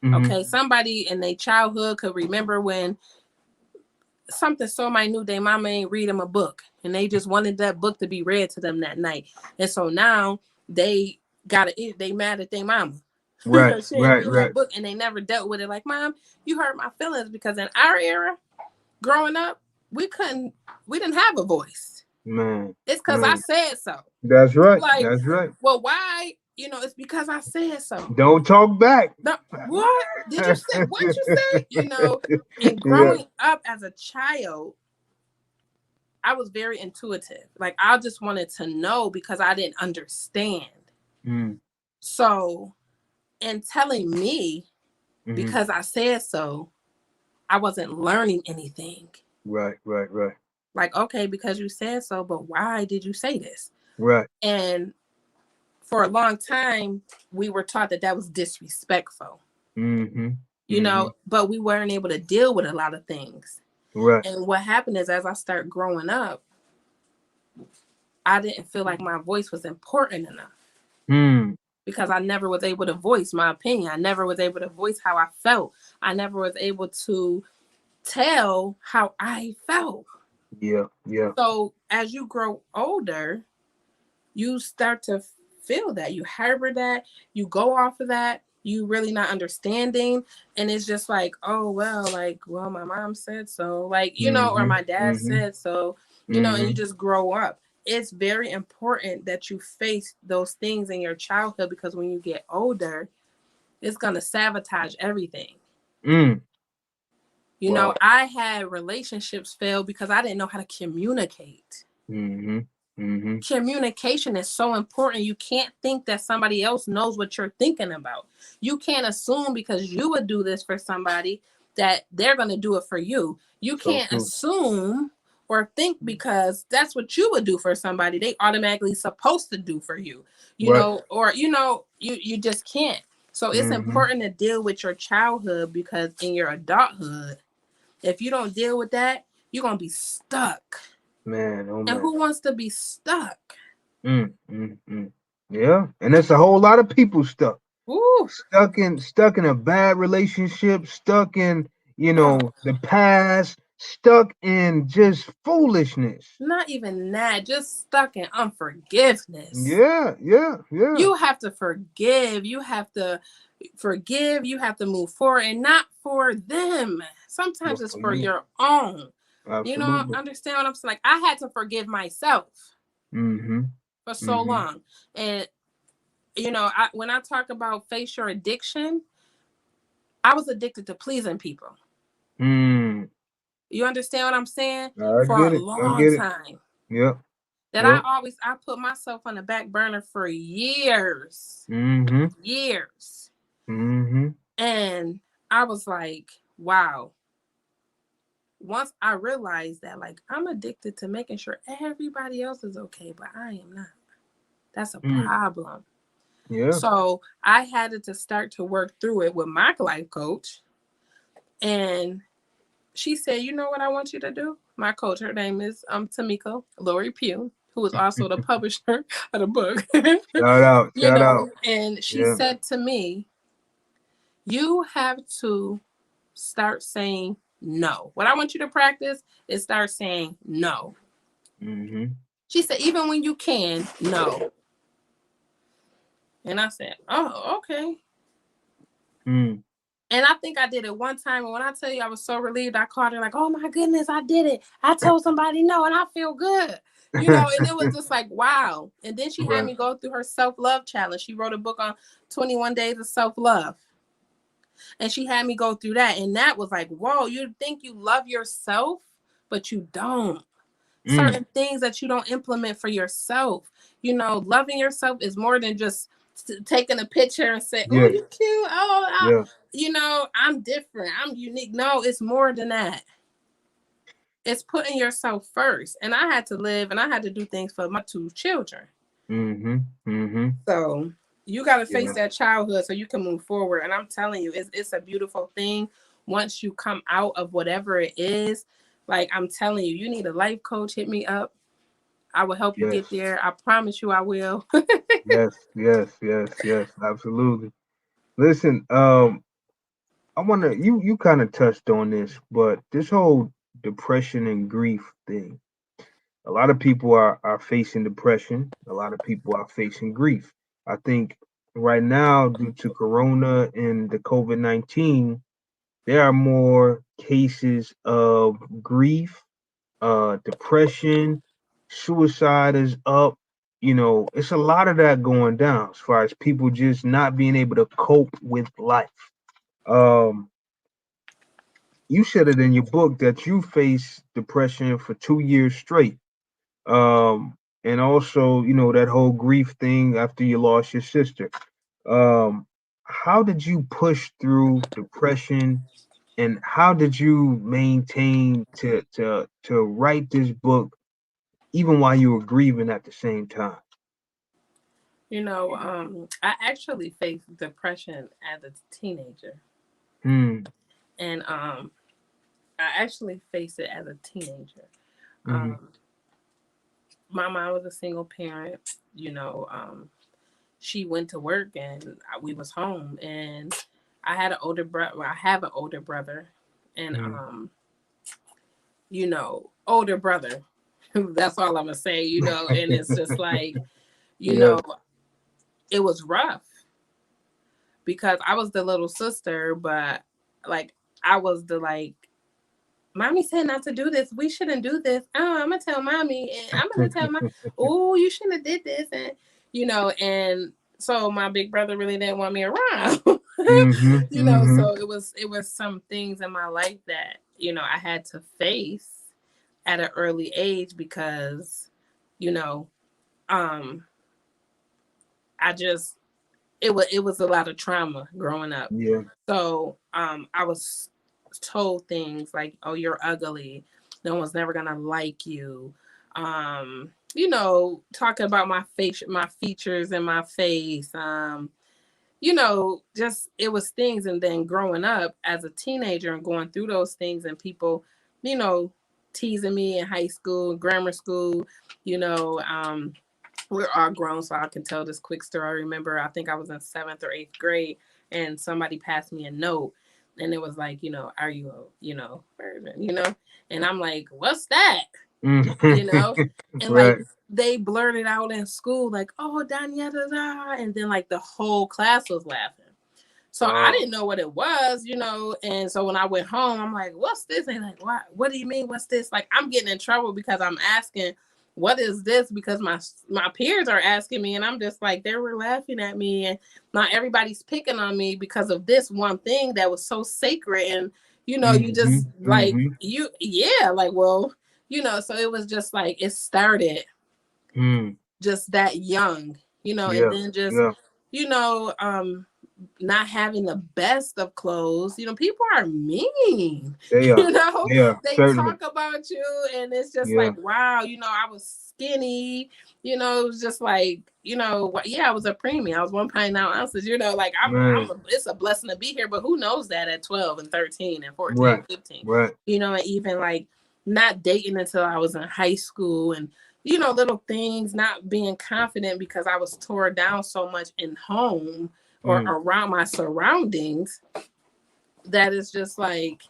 Speaker 1: Mm-hmm.
Speaker 2: Okay, somebody in their childhood could remember when something so minute their mama ain't read them a book and they just wanted that book to be read to them that night, and so now they they mad at their mama.
Speaker 1: Right.
Speaker 2: She ain't
Speaker 1: Right.
Speaker 2: read that
Speaker 1: Right.
Speaker 2: book, and they never dealt with it. Like, mom, you hurt my feelings, because in our era growing up, we didn't have a voice.
Speaker 1: Man.
Speaker 2: It's because I
Speaker 1: Man.
Speaker 2: said so.
Speaker 1: That's right.
Speaker 2: Like,
Speaker 1: That's right.
Speaker 2: well, why? It's because I said so.
Speaker 1: Don't talk back.
Speaker 2: No, what did you say? What you say? And
Speaker 1: Yeah.
Speaker 2: growing up as a child, I was very intuitive. Like, I just wanted to know because I didn't understand.
Speaker 1: Mm,
Speaker 2: So, in telling me
Speaker 1: mm-hmm.
Speaker 2: because I said so, I wasn't learning anything.
Speaker 1: Right. Right. Right.
Speaker 2: Like, okay, because you said so, but why did you say this?
Speaker 1: Right.
Speaker 2: And for a long time, we were taught that that was disrespectful,
Speaker 1: Mm-hmm. Mm-hmm.
Speaker 2: but we weren't able to deal with a lot of things.
Speaker 1: Right.
Speaker 2: And what happened is, as I started growing up, I didn't feel like my voice was important enough
Speaker 1: Mm.
Speaker 2: because I never was able to voice my opinion. I never was able to voice how I felt. I never was able to tell how I felt.
Speaker 1: Yeah. Yeah.
Speaker 2: So as you grow older, you start to feel that. You harbor that. You go off of that. You really not understanding. And it's just like, oh, well, like, well, my mom said so. Like, or
Speaker 1: Mm-hmm.
Speaker 2: my dad
Speaker 1: Mm-hmm.
Speaker 2: said so, and
Speaker 1: Mm-hmm.
Speaker 2: you just grow up. It's very important that you face those things in your childhood, because when you get older, it's going to sabotage everything.
Speaker 1: Mm. Wow.
Speaker 2: I had relationships fail because I didn't know how to communicate.
Speaker 1: Mm-hmm. Mm-hmm.
Speaker 2: Communication is so important. You can't think that somebody else knows what you're thinking about. You can't assume because you would do this for somebody that they're going to do it for you. You
Speaker 1: So
Speaker 2: can't
Speaker 1: true.
Speaker 2: assume or think because that's what you would do for somebody, they automatically supposed to do for you.
Speaker 1: Right.
Speaker 2: Or you just can't. So it's
Speaker 1: Mm-hmm.
Speaker 2: important to deal with your childhood, because in your adulthood, if you don't deal with that, you're going to be stuck.
Speaker 1: Man. Oh
Speaker 2: And
Speaker 1: man.
Speaker 2: who wants to be stuck?
Speaker 1: Mm. Mm. Mm. Yeah. And there's a whole lot of people stuck.
Speaker 2: Ooh.
Speaker 1: Stuck in a bad relationship, stuck in,
Speaker 2: Oh,
Speaker 1: the past, stuck in just foolishness.
Speaker 2: not even that. Just stuck in unforgiveness.
Speaker 1: Yeah, yeah, yeah.
Speaker 2: You have to forgive. You have to forgive. You have to move forward, and not for them.
Speaker 1: But
Speaker 2: Sometimes it's
Speaker 1: for
Speaker 2: for
Speaker 1: you,
Speaker 2: your own.
Speaker 1: absolutely.
Speaker 2: Understand what I'm saying? Like, I had to forgive myself
Speaker 1: Mm-hmm.
Speaker 2: for so
Speaker 1: Mm-hmm.
Speaker 2: long. And, when I talk about face your addiction, I was addicted to pleasing people.
Speaker 1: Mm.
Speaker 2: You understand what I'm saying?
Speaker 1: I
Speaker 2: For a
Speaker 1: get it. I
Speaker 2: long
Speaker 1: get it.
Speaker 2: time.
Speaker 1: Yep.
Speaker 2: That
Speaker 1: Yep.
Speaker 2: I put myself on the back burner for years.
Speaker 1: Mm-hmm.
Speaker 2: Years.
Speaker 1: Mm-hmm.
Speaker 2: And I was like, wow. Once I realized that, like, I'm addicted to making sure everybody else is okay, but I am not. That's a
Speaker 1: Mm.
Speaker 2: problem.
Speaker 1: Yeah.
Speaker 2: So I had to start to work through it with my life coach. And she said, you know what I want you to do? My coach, her name is Tamika Lori Pugh, who is also the publisher of the book.
Speaker 1: Shout out. Shout out.
Speaker 2: And she
Speaker 1: Yeah.
Speaker 2: said to me, you have to start saying no. What I want you to practice is start saying no.
Speaker 1: Mm-hmm.
Speaker 2: She said, even when you can, no. And I said, oh, okay.
Speaker 1: Mm.
Speaker 2: And I think I did it one time. And when I tell you I was so relieved, I called her like, oh my goodness, I did it. I told somebody no and I feel good. And it was just like, wow. And then she had
Speaker 1: Right.
Speaker 2: me go through her self-love challenge. She wrote a book on 21 days of self-love. And she had me go through that. And that was like, whoa, you think you love yourself, but you don't.
Speaker 1: Mm.
Speaker 2: Certain things that you don't implement for yourself. Loving yourself is more than just taking a picture and say, oh,
Speaker 1: Yeah.
Speaker 2: you cute.
Speaker 1: Yeah.
Speaker 2: I'm different. I'm unique. No, it's more than that. It's putting yourself first. And I had to live and I had to do things for my two children.
Speaker 1: Mm-hmm. Mm-hmm.
Speaker 2: So you got to face
Speaker 1: Yeah.
Speaker 2: that childhood so you can move forward. And I'm telling you, it's a beautiful thing once you come out of whatever it is. Like I'm telling you, you need a life coach, hit me up. I will help you get
Speaker 1: Yes.
Speaker 2: there. I promise you I will.
Speaker 1: Yes. Yes. Yes. Yes. Absolutely. Listen, I wonder, you kind of touched on this, but this whole depression and grief thing, a lot of people are facing depression. A lot of people are facing grief. I think right now, due to Corona and the COVID-19, there are more cases of grief, depression, suicide is up. It's a lot of that going down as far as people just not being able to cope with life. Um, you said it in your book that you faced depression for 2 years straight. And also, that whole grief thing after you lost your sister. Um, how did you push through depression, and how did you maintain to write this book even while you were grieving at the same time?
Speaker 2: I actually faced depression as a teenager.
Speaker 1: Hmm.
Speaker 2: And I actually faced it as a teenager.
Speaker 1: Mm-hmm.
Speaker 2: Um, my mom was a single parent, she went to work and we was home and I had an older brother. Well, I have an older brother and
Speaker 1: Mm-hmm.
Speaker 2: older brother. That's all I'm gonna say, and it's just like, you
Speaker 1: Yeah.
Speaker 2: know, it was rough because I was the little sister, but like I was the like, mommy said not to do this. We shouldn't do this. Oh, I'm gonna tell mommy, and I'm gonna tell my. Oh, you shouldn't have did this, and so my big brother really didn't want me around.
Speaker 1: Mm-hmm. Mm-hmm.
Speaker 2: So it was some things in my life that I had to face at an early age because you know um I just it was a lot of trauma growing up.
Speaker 1: Yeah.
Speaker 2: So I was told things like, "Oh, you're ugly. No one's never gonna like you." Talking about my face, my features, and my face. Just it was things. And then growing up as a teenager and going through those things, and people, you know, teasing me in high school, grammar school. You know, we're all grown, so I can tell this quick story. I remember, I think I was in 7th or 8th grade, and somebody passed me a note, and it was like, are you a, virgin, and I'm like, what's that, you know,
Speaker 1: Mm-hmm.
Speaker 2: and like
Speaker 1: Right.
Speaker 2: they blurted out in school, like, oh, Daniela, and then like the whole class was laughing. So I
Speaker 1: Wow.
Speaker 2: didn't know what it was, and so when I went home, I'm like, what's this? And like, what do you mean, what's this? Like, I'm getting in trouble because I'm asking, what is this? Because my peers are asking me, and I'm just like, they were laughing at me, and not everybody's picking on me because of this one thing that was so sacred. And you
Speaker 1: Mm-hmm.
Speaker 2: just like,
Speaker 1: Mm-hmm.
Speaker 2: yeah, like, well, so it was just like, it started
Speaker 1: Mm.
Speaker 2: just that young, and
Speaker 1: Yeah.
Speaker 2: then just,
Speaker 1: Yeah.
Speaker 2: you know, um, not having the best of clothes. People are mean.
Speaker 1: They are.
Speaker 2: You know,
Speaker 1: They are
Speaker 2: they
Speaker 1: certainly.
Speaker 2: talk about you, and it's just
Speaker 1: Yeah.
Speaker 2: like, wow. I was skinny. It was just like, yeah, I was a preemie. I was 1.9 ounces. Like
Speaker 1: Man.
Speaker 2: it's a blessing to be here. But who knows that at 12 and 13 and 14
Speaker 1: Right.
Speaker 2: and 15?
Speaker 1: Right.
Speaker 2: And even like not dating until I was in high school, and little things, not being confident because I was tore down so much in home or
Speaker 1: Mm.
Speaker 2: around my surroundings. that is just like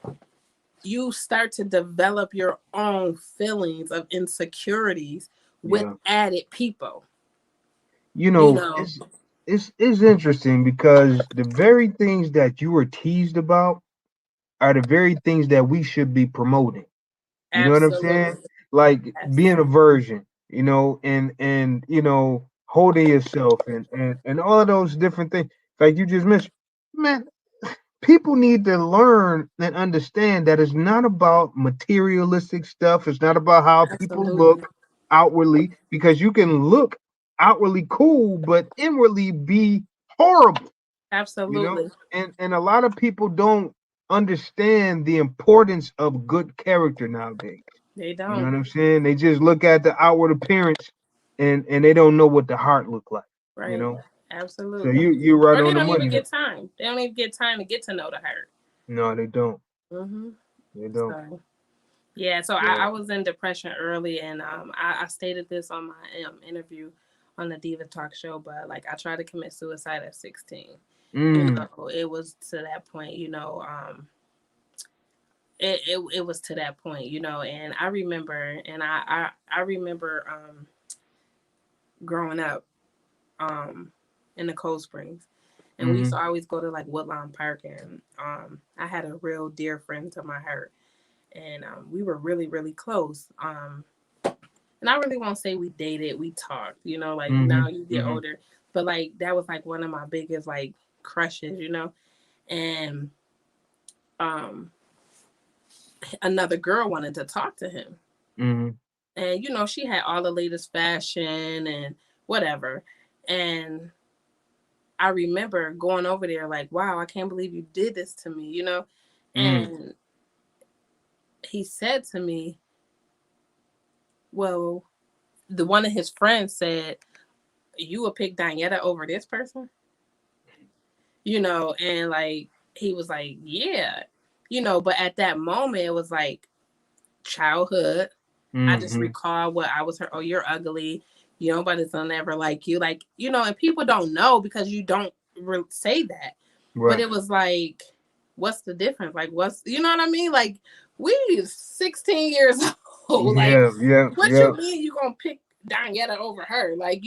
Speaker 2: you start to develop your own feelings of insecurities with
Speaker 1: Yeah.
Speaker 2: added people,
Speaker 1: You
Speaker 2: you
Speaker 1: know,
Speaker 2: know.
Speaker 1: it's interesting because the very things that you were teased about are the very things that we should be promoting. You know what I'm saying?
Speaker 2: Absolutely.
Speaker 1: Like being
Speaker 2: Yes.
Speaker 1: a virgin, and holding yourself and all of those different things. Like you just mentioned, man, people need to learn and understand that it's not about materialistic stuff. It's not about how people
Speaker 2: Absolutely.
Speaker 1: look outwardly, because you can look outwardly cool, but inwardly be horrible, you know?
Speaker 2: Absolutely.
Speaker 1: And a lot of people don't understand the importance of good character nowadays.
Speaker 2: They
Speaker 1: You know
Speaker 2: don't.
Speaker 1: what I'm saying? They just look at the outward appearance and they don't know what the heart look like, you
Speaker 2: Right.
Speaker 1: know? So
Speaker 2: Absolutely.
Speaker 1: you're right
Speaker 2: Or they
Speaker 1: on the
Speaker 2: don't even
Speaker 1: money there.
Speaker 2: get time. They don't even get time to get to know the hurt.
Speaker 1: No, they don't.
Speaker 2: Hmm.
Speaker 1: They don't.
Speaker 2: So yeah, so
Speaker 1: Yeah.
Speaker 2: I was in depression early, and I stated this on my interview on the Diva Talk show, but like I tried to commit suicide at 16. You
Speaker 1: Mm,
Speaker 2: know, it was to that point. It was to that point. And I remember, and I remember growing up um in the Cold Springs, and we used
Speaker 1: mm-hmm,
Speaker 2: to always go to like Woodlawn Park, and I had a real dear friend to my heart, and we were really really close. And I really won't say we dated, we talked, like
Speaker 1: mm-hmm,
Speaker 2: now you get
Speaker 1: mm-hmm,
Speaker 2: older. But like that was like one of my biggest like crushes. And um another girl wanted to talk to him.
Speaker 1: mm-hmm,
Speaker 2: And she had all the latest fashion and whatever. And I remember going over there like, wow, I can't believe you did this to me.
Speaker 1: mm,
Speaker 2: And he said to me, well, the one of his friends said, you would pick Daniela over this person? And like he was like, yeah, but at that moment it was like childhood. I just
Speaker 1: mm-hmm.
Speaker 2: recall what I was her, oh, you're ugly. Nobody's gonna ever like you. Like, and people don't know because you don't say that. But
Speaker 1: Right.
Speaker 2: it was like, what's the difference? Like, you know what I mean? Like, we 16 years old. Like,
Speaker 1: Yeah, yeah,
Speaker 2: what
Speaker 1: yeah.
Speaker 2: you mean you gonna pick Daniela over her? Like,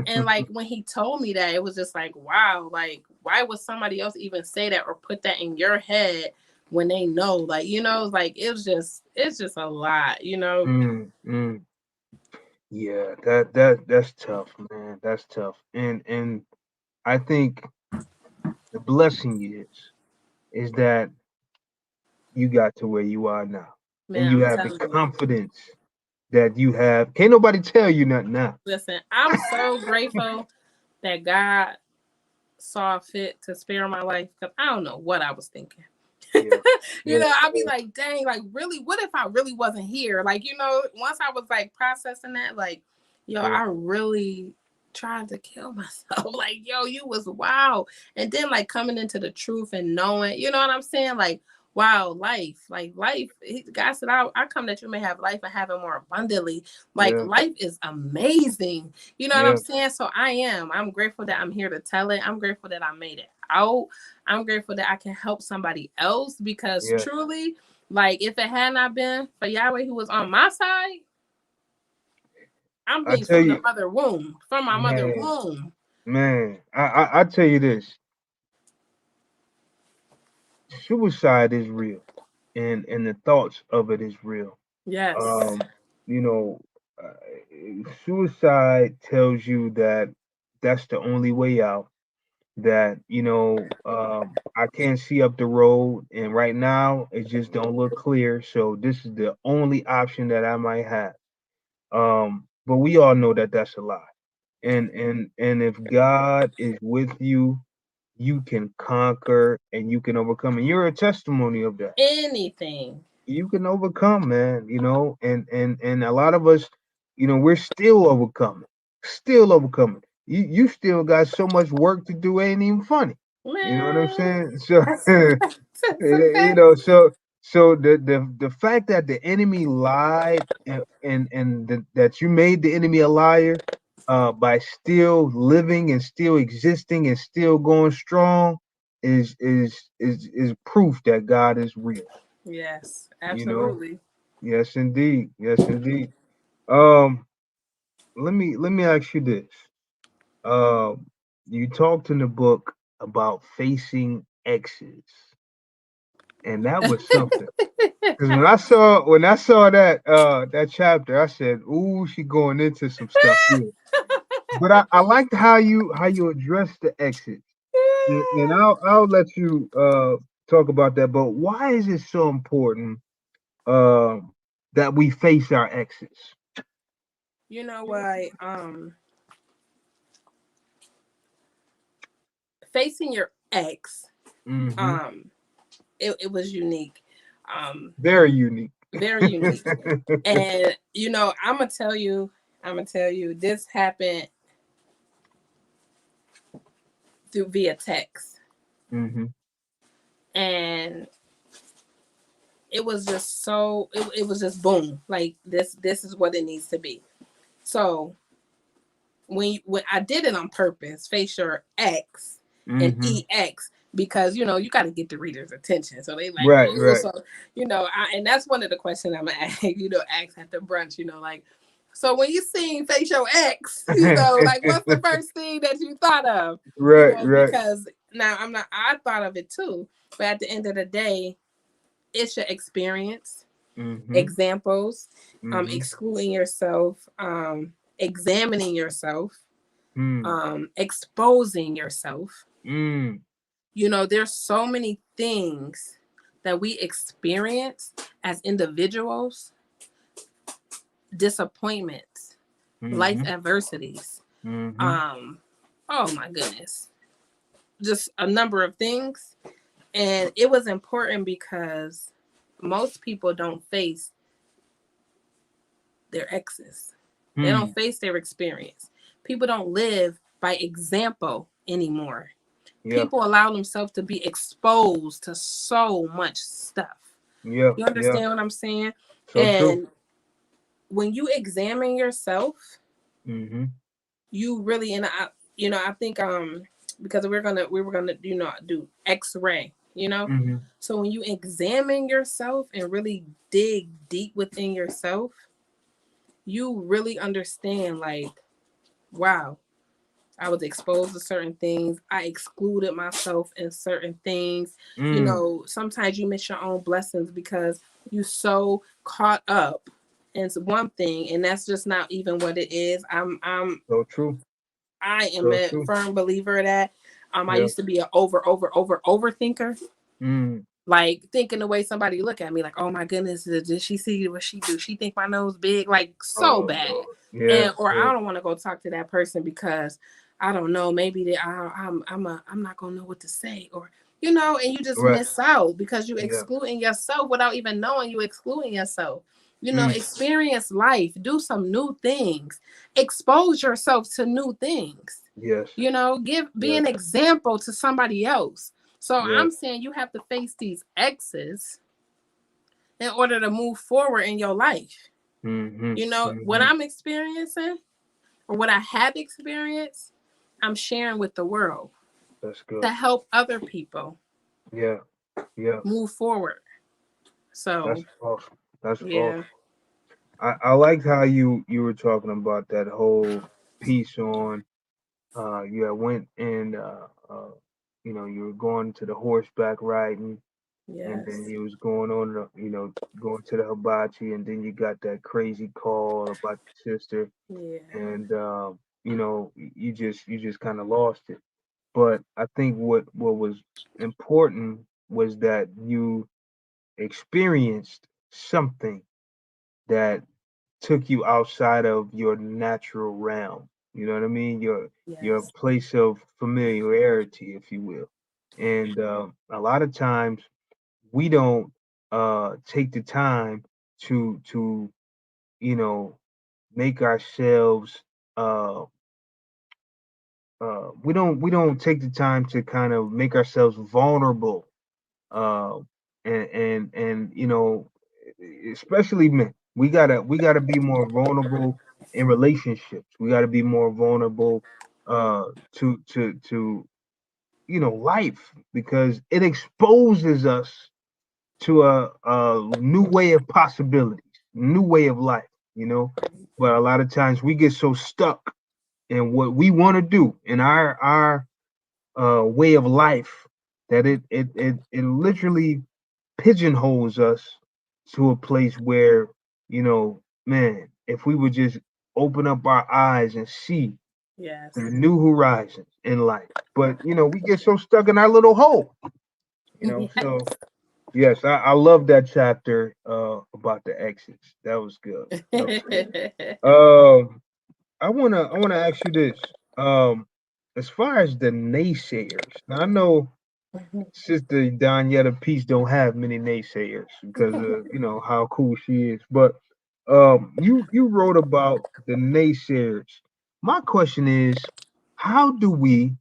Speaker 2: and like when he told me that, it was just like, wow, like, why would somebody else even say that or put that in your head when they know? Like, like it's just a lot.
Speaker 1: mm, mm. Yeah, that's tough, man. That's tough. And I think the blessing is that you got to where you are now. And
Speaker 2: Man,
Speaker 1: you
Speaker 2: I'm
Speaker 1: have the
Speaker 2: telling you.
Speaker 1: confidence that you have. Can't nobody tell you nothing now.
Speaker 2: Listen, I'm so grateful that God saw fit to spare my life because I don't know what I was thinking.
Speaker 1: Yeah, yeah,
Speaker 2: I'd be like, dang, like really, what if I really wasn't here? Like, once I was like processing that, like, yo,
Speaker 1: yeah,
Speaker 2: I really tried to kill myself. Like, yo, you was wow. And then like coming into the truth and knowing, you know what I'm saying? Like, wow, life. God said, I come that you may have life and have it more abundantly. Like,
Speaker 1: yeah,
Speaker 2: life is amazing. You know what I'm
Speaker 1: yeah,
Speaker 2: saying? So I'm grateful that I'm here to tell it. I'm grateful that I made it out. I'm grateful that I can help somebody else because
Speaker 1: yeah.
Speaker 2: truly, like, if it had not been for Yahweh who was on my side, I'm
Speaker 1: I
Speaker 2: bleeding
Speaker 1: tell
Speaker 2: from the
Speaker 1: you,
Speaker 2: mother womb, from my mother
Speaker 1: man,
Speaker 2: womb.
Speaker 1: man. I tell you this: suicide is real, and the thoughts of it is real.
Speaker 2: Yes.
Speaker 1: Um, you know, suicide tells you that that's the only way out. That I can't see up the road, and right now it just don't look clear. So this is the only option that I might have. But we all know that that's a lie. And if God is with you, you can conquer and you can overcome, and you're a testimony of that.
Speaker 2: Anything.
Speaker 1: You can overcome, man. And a lot of us, we're still overcoming. You still got so much work to do, ain't even funny. You know what I'm
Speaker 2: Man,
Speaker 1: saying? So
Speaker 2: that's a fact. That's a
Speaker 1: you
Speaker 2: fact.
Speaker 1: know, so the fact that the enemy lied, and that you made the enemy a liar, by still living and still existing and still going strong, is proof that God is real.
Speaker 2: Yes,
Speaker 1: You know.
Speaker 2: absolutely.
Speaker 1: Yes, indeed. Yes, indeed. Um, let me ask you this. You talked in the book about facing exes, and that was something. Because when I saw that chapter, I said, "Ooh, she going into some stuff here." But I liked how you addressed the exes, and I'll let you talk about that. But why is it so important that we face our exes?
Speaker 2: You know what? Facing your ex,
Speaker 1: Hmm.
Speaker 2: um, it was unique. Um,
Speaker 1: Very unique.
Speaker 2: very unique. And I'm gonna tell you, this happened through via text,
Speaker 1: Hmm.
Speaker 2: and it was just it was just boom, like this is what it needs to be. So when I did it on purpose, face your ex and
Speaker 1: Hmm.
Speaker 2: ex, because you got to get the reader's attention, so they like,
Speaker 1: Right,
Speaker 2: ooh.
Speaker 1: right.
Speaker 2: So and that's one of the questions I'm gonna ask, ask at the brunch, like, so when you seen face your ex, like, what's the first thing that you thought of,
Speaker 1: Right, right.
Speaker 2: because now I thought of it too, but at the end of the day, it's your experience,
Speaker 1: Hmm.
Speaker 2: examples,
Speaker 1: Hmm.
Speaker 2: excluding yourself, examining yourself,
Speaker 1: Mm.
Speaker 2: exposing yourself.
Speaker 1: Mm.
Speaker 2: There's so many things that we experience as individuals, disappointments, life
Speaker 1: Mhm.
Speaker 2: adversities.
Speaker 1: Mhm.
Speaker 2: Um, oh my goodness, just a number of things. And it was important because most people don't face their exes. They don't
Speaker 1: Hmm.
Speaker 2: face their experience. People don't live by example anymore.
Speaker 1: Yeah.
Speaker 2: People allow themselves to be exposed to so much stuff.
Speaker 1: Yeah.
Speaker 2: You
Speaker 1: Yeah.
Speaker 2: understand what I'm saying?
Speaker 1: So true.
Speaker 2: And when you examine yourself,
Speaker 1: Mhm.
Speaker 2: you really, and I think because we were gonna do X-ray,
Speaker 1: Mhm.
Speaker 2: so when you examine yourself and really dig deep within yourself, you really understand, like, wow, I was exposed to certain things. I excluded myself in certain things.
Speaker 1: Mm.
Speaker 2: Sometimes you miss your own blessings because you so caught up in one thing, and that's just not even what it is.
Speaker 1: So true.
Speaker 2: I am
Speaker 1: So
Speaker 2: a
Speaker 1: true.
Speaker 2: firm believer of that. I
Speaker 1: Yeah.
Speaker 2: used to be an overthinker,
Speaker 1: Mm.
Speaker 2: like thinking the way somebody look at me, like, oh my goodness, did she see what she do? She think my nose big, like, so
Speaker 1: Oh
Speaker 2: bad.
Speaker 1: Lord. Yeah.
Speaker 2: And or
Speaker 1: Yeah.
Speaker 2: I don't want to go talk to that person because I don't know, maybe I'm not gonna know what to say, or and you just
Speaker 1: Right.
Speaker 2: miss out because you
Speaker 1: Yeah.
Speaker 2: excluding yourself without even knowing you excluding yourself.
Speaker 1: Mm.
Speaker 2: Experience life, do some new things, expose yourself to new things,
Speaker 1: Yes.
Speaker 2: be
Speaker 1: Yes.
Speaker 2: an example to somebody else. So
Speaker 1: Yeah.
Speaker 2: I'm saying you have to face these exes in order to move forward in your life.
Speaker 1: Mhm.
Speaker 2: What
Speaker 1: Mhm.
Speaker 2: I'm experiencing, or what I have experienced, I'm sharing with the world
Speaker 1: That's
Speaker 2: to
Speaker 1: good.
Speaker 2: help other people
Speaker 1: Yeah. Yeah.
Speaker 2: move forward.
Speaker 1: That's
Speaker 2: So,
Speaker 1: awesome. That's
Speaker 2: yeah.
Speaker 1: awesome. I liked how you were talking about that whole piece on you had went and you were going to the horseback riding, and then
Speaker 2: Yes.
Speaker 1: you was going on going to the hibachi, and then you got that crazy call about your sister,
Speaker 2: Yeah.
Speaker 1: and you just kind of lost it. But I think what was important was that you experienced something that took you outside of your natural realm. You know what I mean? Your
Speaker 2: Yes.
Speaker 1: place of familiarity, if you will. And a lot of times we don't take the time to you know make ourselves uh we don't take the time to kind of make ourselves vulnerable, uh, and especially men, we gotta be more vulnerable in relationships. We gotta be more vulnerable uh to life, because it exposes us to a new way of possibilities, new way of life, you know. But a lot of times we get so stuck in what we want to do in our way of life that it literally pigeonholes us to a place where, man, if we would just open up our eyes and see the
Speaker 2: Yes.
Speaker 1: new horizons in life. But we get so stuck in our little hole, so yes, I love that chapter about the exits. That was good. That was good. I wanna ask you this. Um, as far as the naysayers, now I know Sister Daniela Peach don't have many naysayers because of how cool she is. But you wrote about the naysayers. My question is, how do we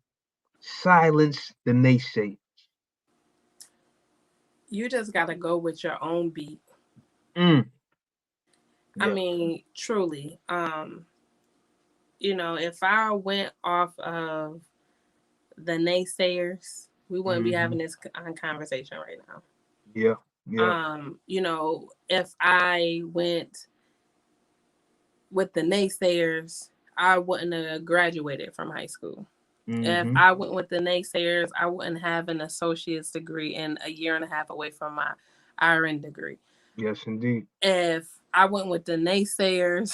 Speaker 1: silence the naysayers?
Speaker 2: You just got to go with your own beat.
Speaker 1: Mm,
Speaker 2: I
Speaker 1: yeah.
Speaker 2: mean, truly. If I went off of the naysayers, we wouldn't be
Speaker 1: Hmm.
Speaker 2: having this conversation right now.
Speaker 1: Yeah. Yeah.
Speaker 2: If I went with the naysayers, I wouldn't have graduated from high school. If
Speaker 1: Hmm.
Speaker 2: I went with the naysayers, I wouldn't have an associate's degree and a year and a half away from my RN degree.
Speaker 1: Yes, indeed.
Speaker 2: If I went with the naysayers,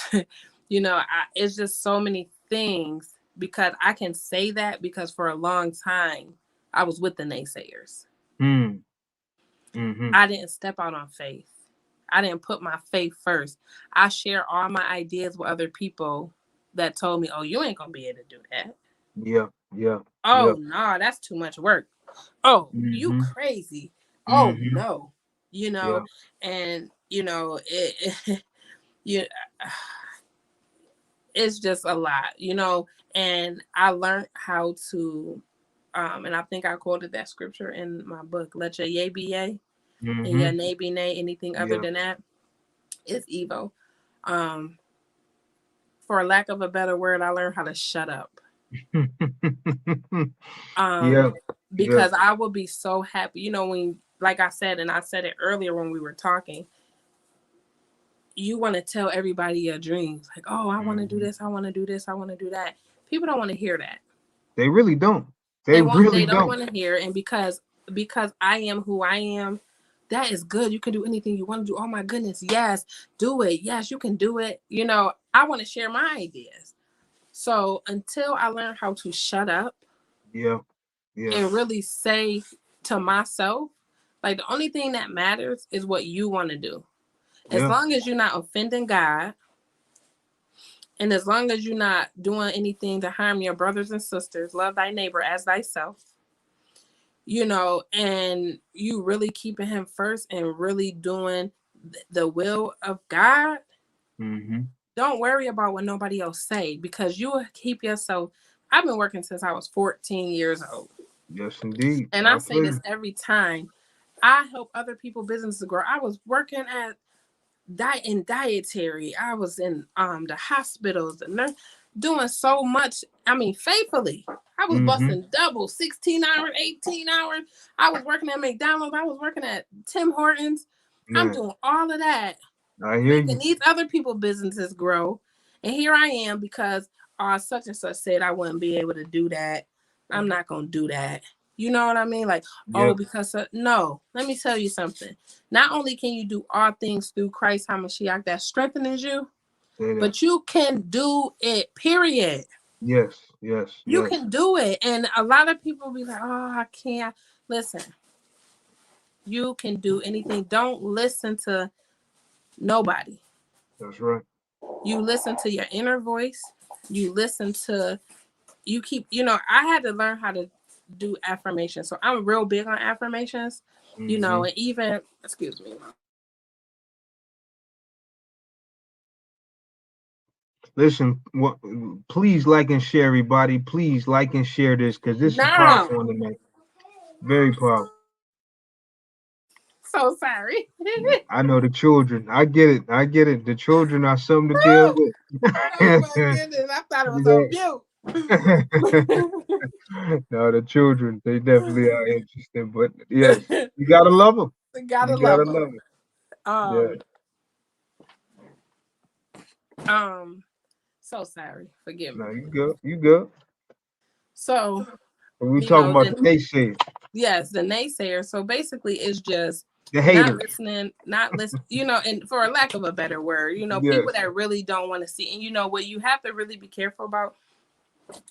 Speaker 2: it's just so many things, because I can say that because for a long time I was with the naysayers.
Speaker 1: Mm. Hmm.
Speaker 2: I didn't step out on faith. I didn't put my faith first. I share all my ideas with other people that told me, "Oh, you ain't gonna be able to do that.
Speaker 1: Yeah. Yeah. Yeah.
Speaker 2: Oh, no, that's too much work. Oh, you
Speaker 1: Hmm.
Speaker 2: crazy. Oh
Speaker 1: Hmm.
Speaker 2: no." You
Speaker 1: Yeah.
Speaker 2: know, and you it's just a lot, and I learned how to and I think I quoted that scripture in my book, let your yay be yay and
Speaker 1: Hmm.
Speaker 2: your nay be nay. Anything other
Speaker 1: Yeah.
Speaker 2: than that is evil. Um, for lack of a better word, I learned how to shut up.
Speaker 1: Yeah.
Speaker 2: Um,
Speaker 1: Yeah.
Speaker 2: because I would be so happy, when, like I said, and I said it earlier when we were talking, you want to tell everybody your dreams. Like, oh, I want to do
Speaker 1: Hmm.
Speaker 2: this, I want to do this, I want to do that. People don't want to hear that.
Speaker 1: They really don't. They
Speaker 2: They
Speaker 1: really
Speaker 2: don't
Speaker 1: don't.
Speaker 2: want to hear, and because I am who I am, that is good. You can do anything you want to do. Oh my goodness, yes, do it. Yes, you can do it. I want to share my ideas. So until I learn how to shut up
Speaker 1: Yeah. Yeah.
Speaker 2: and really say to myself, like, the only thing that matters is what you want to do. As
Speaker 1: Yeah.
Speaker 2: long as you're not offending God, and as long as you're not doing anything to harm your brothers and sisters, love thy neighbor as thyself, and you really keeping him first and really doing the will of God,
Speaker 1: Hmm.
Speaker 2: don't worry about what nobody else say, because you will keep yourself. I've been working since I was 14 years old.
Speaker 1: Yes, indeed.
Speaker 2: And I
Speaker 1: I
Speaker 2: say this
Speaker 1: play.
Speaker 2: every time. I help other people businesses grow. I was working at dietary. I was in the hospitals, the nurse, doing so much. I mean, faithfully. I was
Speaker 1: Hmm.
Speaker 2: busting double, 16 hours, 18 hours. I was working at McDonald's. I was working at Tim Hortons. I'm
Speaker 1: Man,
Speaker 2: doing all of that,
Speaker 1: I hear
Speaker 2: making
Speaker 1: you.
Speaker 2: these other people businesses grow. And here I am because such and such said I wouldn't be able to do that. I'm not going to do that. You know what I mean? Like, oh,
Speaker 1: Yeah.
Speaker 2: because no, let me tell you something. Not only can you do all things through Christ HaMashiach that strengthens you,
Speaker 1: Say that.
Speaker 2: but you can do it, period.
Speaker 1: Yes. Yes.
Speaker 2: You
Speaker 1: Yes.
Speaker 2: can do it. And a lot of people be like, oh, I can't. Listen, you can do anything. Don't listen to nobody.
Speaker 1: That's right.
Speaker 2: You listen to your inner voice. You listen to, you keep, I had to learn how to do affirmations. So I'm real big on affirmations,
Speaker 1: Hmm.
Speaker 2: and even, excuse me.
Speaker 1: Listen, please like and share, everybody. Please like and share this because this is
Speaker 2: No,
Speaker 1: powerful tonight. Very powerful.
Speaker 2: so sorry.
Speaker 1: I know the children. I get it. I get it. The children are something to deal with.
Speaker 2: Oh my goodness, I thought it was on
Speaker 1: You
Speaker 2: mute.
Speaker 1: know? No, the children, they definitely are interesting. But yes, you gotta love them.
Speaker 2: Gotta
Speaker 1: You
Speaker 2: love
Speaker 1: gotta
Speaker 2: them.
Speaker 1: love it. Yeah.
Speaker 2: Um, um, so sorry, forgive me.
Speaker 1: No, you good. You good.
Speaker 2: So,
Speaker 1: But we
Speaker 2: you
Speaker 1: talking
Speaker 2: know,
Speaker 1: about the
Speaker 2: then
Speaker 1: naysayers,
Speaker 2: yes, the naysayer. So basically, it's just
Speaker 1: the
Speaker 2: not
Speaker 1: haters.
Speaker 2: listening, not listen. You know, and for a lack of a better word, people
Speaker 1: Yes.
Speaker 2: that really don't want to see. And you know what, you have to really be careful about.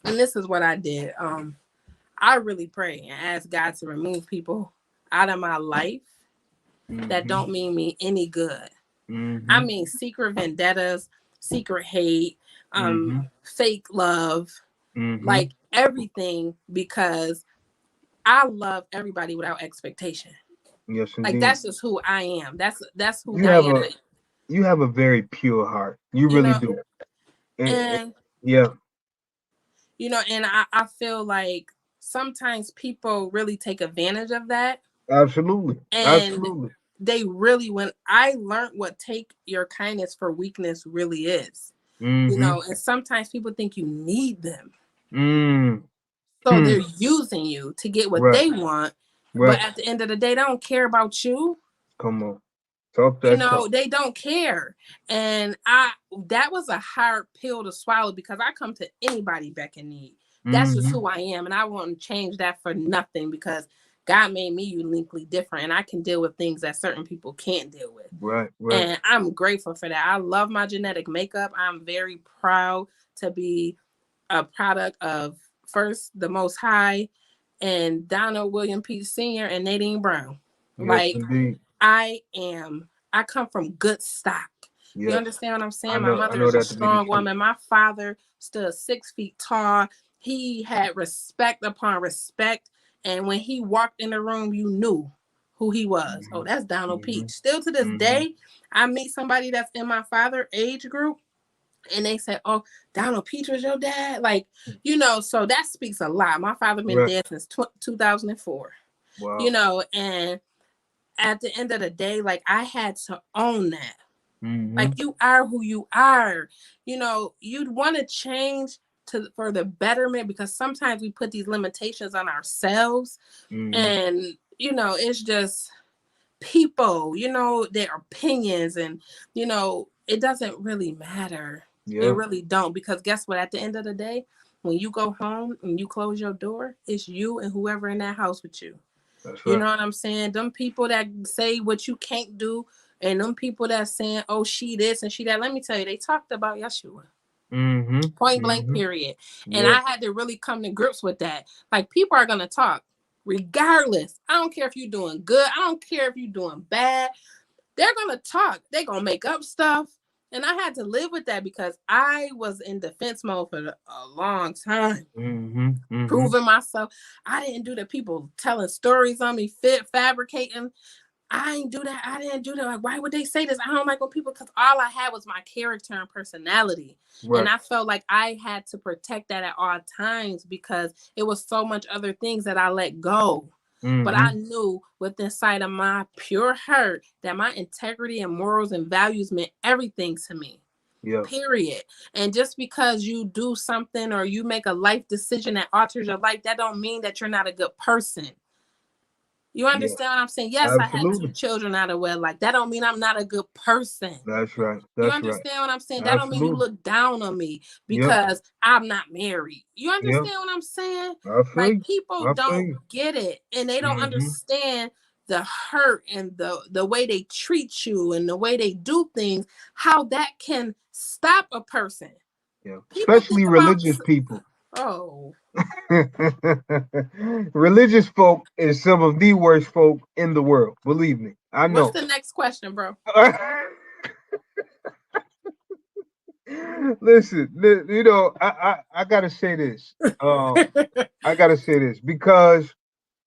Speaker 2: And this is what I did. I really pray and ask God to remove people out of my life that
Speaker 1: Mm-hmm.
Speaker 2: don't mean me any good. I
Speaker 1: Mm-hmm.
Speaker 2: mean, secret vendettas, secret hate,
Speaker 1: Mm-hmm.
Speaker 2: fake love,
Speaker 1: Mm-hmm.
Speaker 2: like everything, because I love everybody without expectation.
Speaker 1: Yes,
Speaker 2: Like
Speaker 1: indeed.
Speaker 2: that's just who I am. That's who
Speaker 1: You have
Speaker 2: Diana
Speaker 1: a
Speaker 2: is.
Speaker 1: you have a very pure heart. You
Speaker 2: You
Speaker 1: really
Speaker 2: know,
Speaker 1: do. And
Speaker 2: and
Speaker 1: yeah,
Speaker 2: and I feel like sometimes people really take advantage of that.
Speaker 1: absolutely.
Speaker 2: And
Speaker 1: Absolutely.
Speaker 2: they really, when I learned what take your kindness for weakness really is,
Speaker 1: Mm-hmm.
Speaker 2: and sometimes people think you need them.
Speaker 1: Mm.
Speaker 2: So
Speaker 1: Hmm.
Speaker 2: they're using you to get what
Speaker 1: Right.
Speaker 2: they want. But
Speaker 1: Right.
Speaker 2: at the end of the day, they don't care about you.
Speaker 1: Come on. Talk that talk.
Speaker 2: They don't care. And that was a hard pill to swallow because I come to anybody back in need. That's just
Speaker 1: Mm-hmm.
Speaker 2: who I am. And I won't change that for nothing because God made me uniquely different and I can deal with things that certain people can't deal with.
Speaker 1: Right. Right.
Speaker 2: And I'm grateful for that. I love my genetic makeup. I'm very proud to be a product of first the Most High and Donald William Peach Sr. and Nadine Brown.
Speaker 1: Yes,
Speaker 2: Like
Speaker 1: indeed.
Speaker 2: I come from good stock. You
Speaker 1: Yes.
Speaker 2: understand what I'm
Speaker 1: I
Speaker 2: saying? My
Speaker 1: know. I
Speaker 2: mother
Speaker 1: know
Speaker 2: is a
Speaker 1: that to be the
Speaker 2: strong
Speaker 1: truth.
Speaker 2: woman. My father stood 6 feet tall. He had respect upon respect. And when he walked in the room, you knew who he was. Oh,
Speaker 1: Mm-hmm.
Speaker 2: that's Donald
Speaker 1: Mm-hmm.
Speaker 2: Peach. Still to this
Speaker 1: Mm-hmm.
Speaker 2: day, I meet somebody that's in my father age group and they say, "Oh, Donald Peach was your dad." Like, so that speaks a lot. My father been
Speaker 1: Right.
Speaker 2: dead since 2004.
Speaker 1: Wow.
Speaker 2: And at the end of the day, like I had to own that.
Speaker 1: Mm-hmm.
Speaker 2: Like you are who you are. You'd want to change for the betterment because sometimes we put these limitations on ourselves
Speaker 1: Mm-hmm.
Speaker 2: and it's just people, their opinions and it doesn't really matter. It
Speaker 1: Yeah.
Speaker 2: really don't because guess what? At the end of the day, when you go home and you close your door, it's you and whoever in that house with you.
Speaker 1: That's
Speaker 2: You
Speaker 1: right.
Speaker 2: know what I'm saying? Them people that say what you can't do, and them people that saying, "Oh, she this and she that." Let me tell you, they talked about Yeshua,
Speaker 1: Mm-hmm.
Speaker 2: point blank,
Speaker 1: Mm-hmm.
Speaker 2: period. And
Speaker 1: Yeah.
Speaker 2: I had to really come to grips with that. Like people are gonna talk, regardless. I don't care if you're doing good. I don't care if you're doing bad. They're gonna talk. They're gonna make up stuff. And I had to live with that because I was in defense mode for a long time,
Speaker 1: Mm-hmm. Mm-hmm.
Speaker 2: proving myself. I didn't do the people telling stories on me, fabricating. I ain't do that. I didn't do that. Like, why would they say this? I don't like when people, because all I had was my character and personality. And
Speaker 1: Right.
Speaker 2: I felt like I had to protect that at all times because it was so much other things that I let go. But I
Speaker 1: Mm-hmm.
Speaker 2: knew within inside of my pure heart that my integrity and morals and values meant everything to me.
Speaker 1: Yeah.
Speaker 2: Period. And just because you do something or you make a life decision that alters your life, that don't mean that you're not a good person. You
Speaker 1: Yeah.
Speaker 2: understand what I'm saying? Yes, I had two
Speaker 1: Absolutely.
Speaker 2: children out of wedlock. That don't mean I'm not a good person.
Speaker 1: That's right.
Speaker 2: You
Speaker 1: That's right.
Speaker 2: understand what I'm saying? That don't mean you
Speaker 1: Absolutely.
Speaker 2: look down on me
Speaker 1: Yep.
Speaker 2: because I'm not married. You
Speaker 1: Yep.
Speaker 2: understand what I'm saying?
Speaker 1: I feel
Speaker 2: Like
Speaker 1: you.
Speaker 2: people
Speaker 1: I feel
Speaker 2: don't
Speaker 1: you.
Speaker 2: get it and they don't
Speaker 1: Mm-hmm.
Speaker 2: understand the hurt and the way they treat you and the way they do things, how that can stop a person.
Speaker 1: Yeah.
Speaker 2: People think
Speaker 1: Especially
Speaker 2: about
Speaker 1: religious people.
Speaker 2: oh,
Speaker 1: Religious folk is some of the worst folk in the world. Believe me. I
Speaker 2: what's
Speaker 1: know.
Speaker 2: the next question, bro?
Speaker 1: Listen, I gotta say this. I gotta say this because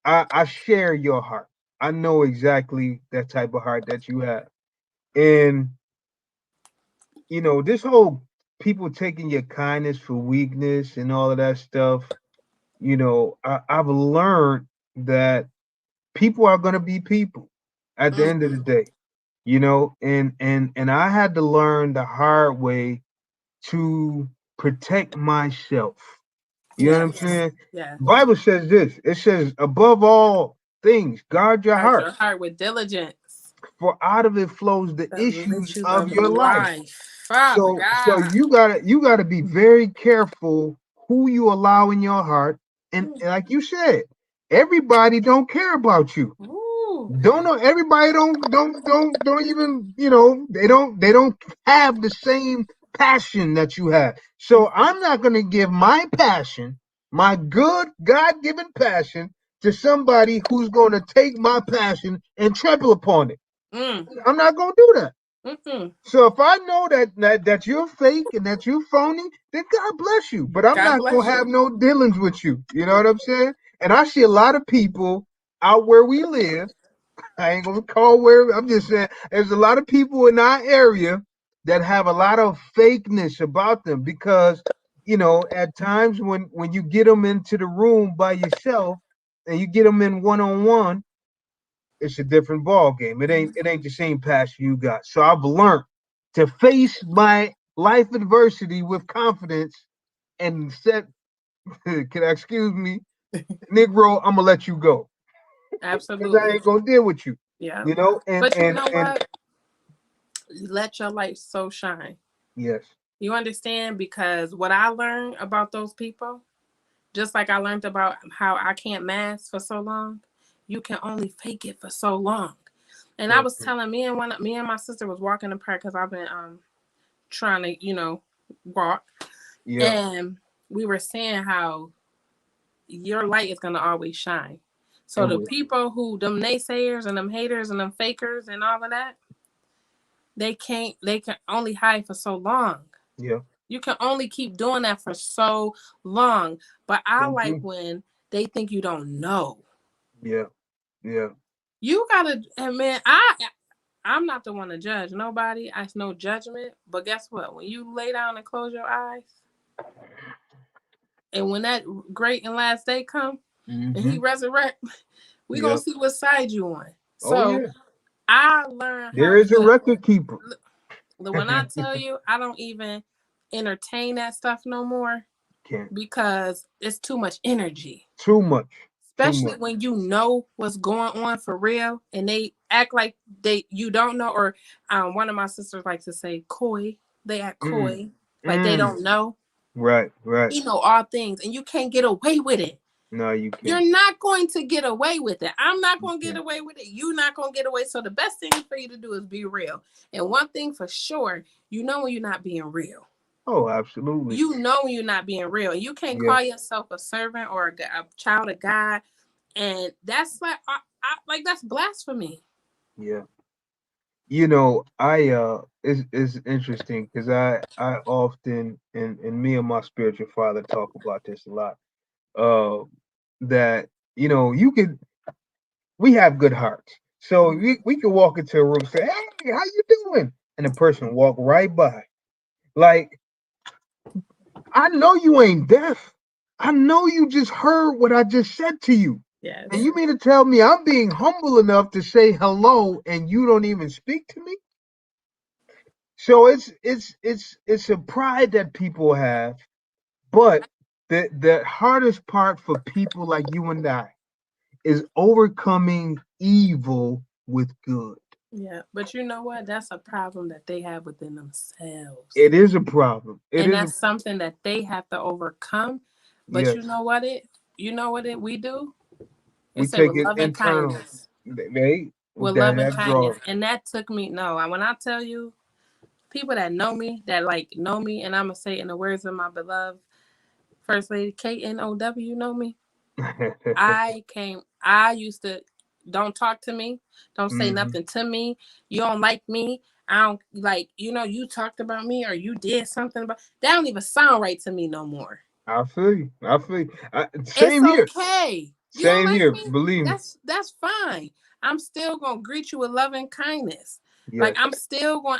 Speaker 1: I share your heart. I know exactly that type of heart that you have. And this whole people taking your kindness for weakness and all of that stuff, I've learned that people are gonna be people at the end of the
Speaker 2: Mhm.
Speaker 1: day. And I had to learn the hard way to protect myself. You know what I'm
Speaker 2: Yes.
Speaker 1: saying?
Speaker 2: Yes.
Speaker 1: Bible says this. It says, above all things, guard your
Speaker 2: Guard
Speaker 1: heart,
Speaker 2: your heart with diligence.
Speaker 1: for out of it flows the
Speaker 2: The
Speaker 1: issues
Speaker 2: issues
Speaker 1: of
Speaker 2: of
Speaker 1: your life.
Speaker 2: life. Father
Speaker 1: So
Speaker 2: God.
Speaker 1: you gotta be very careful who you allow in your heart. And like you said, everybody don't care about you.
Speaker 2: Ooh.
Speaker 1: Don't know everybody don't even, they don't have the same passion that you have. So I'm not going to give my passion, my good God-given passion, to somebody who's going to take my passion and trample upon it.
Speaker 2: Mm.
Speaker 1: I'm not going to do that.
Speaker 2: Mm-mm.
Speaker 1: So if I know that you're fake and that you're phony, then God bless you. But I'm
Speaker 2: God
Speaker 1: not gonna
Speaker 2: bless
Speaker 1: have
Speaker 2: you.
Speaker 1: no dealings with you. You know what I'm saying? And I see a lot of people out where we live. I ain't gonna call where. I'm just saying there's a lot of people in our area that have a lot of fakeness about them, because at times when you get them into the room by yourself and you get them in one-on-one, it's a different ball game. It ain't the same passion you got. So I've learned to face my life adversity with confidence and said, "Can I excuse me, Negro? I'm gonna let you go because I
Speaker 2: Absolutely.
Speaker 1: ain't gonna deal with you."
Speaker 2: Yeah.
Speaker 1: You know, and
Speaker 2: But you
Speaker 1: and
Speaker 2: know
Speaker 1: and
Speaker 2: what? Let your light so shine.
Speaker 1: yes,
Speaker 2: You understand? Because what I learned about those people, just like I learned about how I can't mask for so long, you can only fake it for so long. And I
Speaker 1: so
Speaker 2: was
Speaker 1: true.
Speaker 2: telling me and my sister was walking in the park because I've been trying to walk,
Speaker 1: Yeah,
Speaker 2: and we were saying how your light is gonna always shine. So
Speaker 1: it
Speaker 2: the
Speaker 1: will.
Speaker 2: people who them naysayers and them haters and them fakers and all of that, they can only hide for so long.
Speaker 1: Yeah,
Speaker 2: You can only keep doing that for so long. But I
Speaker 1: so
Speaker 2: like
Speaker 1: true.
Speaker 2: when they think you don't know.
Speaker 1: Yeah, yeah.
Speaker 2: You gotta, and man, I'm not the one to judge nobody. I no judgment. But guess what? When you lay down and close your eyes, and when that great and last day come, and he
Speaker 1: Hmm.
Speaker 2: resurrect, we gonna
Speaker 1: Yeah.
Speaker 2: see what side you on.
Speaker 1: Oh
Speaker 2: So
Speaker 1: yeah.
Speaker 2: I learned
Speaker 1: There
Speaker 2: how
Speaker 1: is a
Speaker 2: to.
Speaker 1: record keeper.
Speaker 2: When I tell you, I don't even entertain that stuff no more
Speaker 1: Can't.
Speaker 2: because it's too much energy.
Speaker 1: Too much. Too
Speaker 2: Especially
Speaker 1: much.
Speaker 2: when you know what's going on for real and they act like they you don't know, or one of my sisters likes to say coy. They act
Speaker 1: Mm.
Speaker 2: coy, like they
Speaker 1: Mm.
Speaker 2: don't know.
Speaker 1: Right. Right.
Speaker 2: You know all things and you can't get away with it.
Speaker 1: No, you
Speaker 2: You're
Speaker 1: can't.
Speaker 2: not going to get away with it. I'm not
Speaker 1: You
Speaker 2: going to get
Speaker 1: can't.
Speaker 2: away with it. You're not going to get away. So the best thing for you to do is be real. And one thing for sure, you know when you're not being real.
Speaker 1: Oh, absolutely.
Speaker 2: You know when you're not being real. And you can't
Speaker 1: Yeah.
Speaker 2: call yourself a servant or a child of God. And that's like, like that's blasphemy.
Speaker 1: Yeah. It's interesting because I often, and me and my spiritual father talk about this a lot. Uh, that you could we have good hearts, so we could walk into a room and say, "Hey, how you doing?" And the person walk right by. Like, I know you ain't deaf. I know you just heard what I just said to you. And
Speaker 2: Yes.
Speaker 1: you mean to tell me I'm being humble enough to say hello and you don't even speak to me? So it's a pride that people have, but the hardest part for people like you and I is overcoming evil with good.
Speaker 2: Yeah. But you know what? That's a problem that they have within themselves.
Speaker 1: It is a problem. It
Speaker 2: And
Speaker 1: is a
Speaker 2: that's something that they have to overcome. But
Speaker 1: yes.
Speaker 2: you know what it we do? It
Speaker 1: We
Speaker 2: said
Speaker 1: take
Speaker 2: with
Speaker 1: it
Speaker 2: love and
Speaker 1: internal.
Speaker 2: kindness.
Speaker 1: They
Speaker 2: With
Speaker 1: that
Speaker 2: love and
Speaker 1: that
Speaker 2: kindness.
Speaker 1: draws.
Speaker 2: And that took me no, when I tell you people that know me, that like know me, and I'ma say it in the words of my beloved First Lady KNOW, know me. I used to don't talk to me, don't say
Speaker 1: Hmm.
Speaker 2: nothing to me. You don't like me. I don't like, you talked about me or you did something about that don't even sound right to me no more.
Speaker 1: I feel you. I feel you.
Speaker 2: It's
Speaker 1: Same here.
Speaker 2: okay. You don't
Speaker 1: Same
Speaker 2: like
Speaker 1: here.
Speaker 2: me?
Speaker 1: Believe me.
Speaker 2: That's fine. I'm still gonna greet you with love and kindness. Like
Speaker 1: Yes.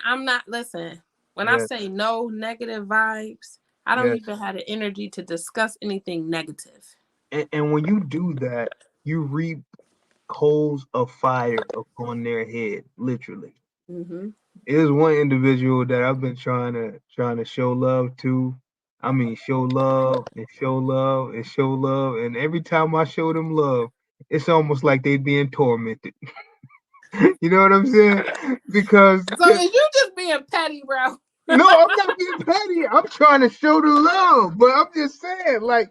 Speaker 2: I'm not listen. When I
Speaker 1: Yes.
Speaker 2: say no negative vibes, I don't
Speaker 1: Yes.
Speaker 2: even have the energy to discuss anything negative.
Speaker 1: And when you do that, you reap coals of fire upon their head, literally.
Speaker 2: Mm-hmm.
Speaker 1: There's one individual that I've been trying to show love to. I mean, show love and show love and show love. And every time I show them love, it's almost like they being tormented. You know what I'm saying? Because
Speaker 2: So is you just being petty, bro?
Speaker 1: no, I'm not being petty. I'm trying to show the love, but I'm just saying, like,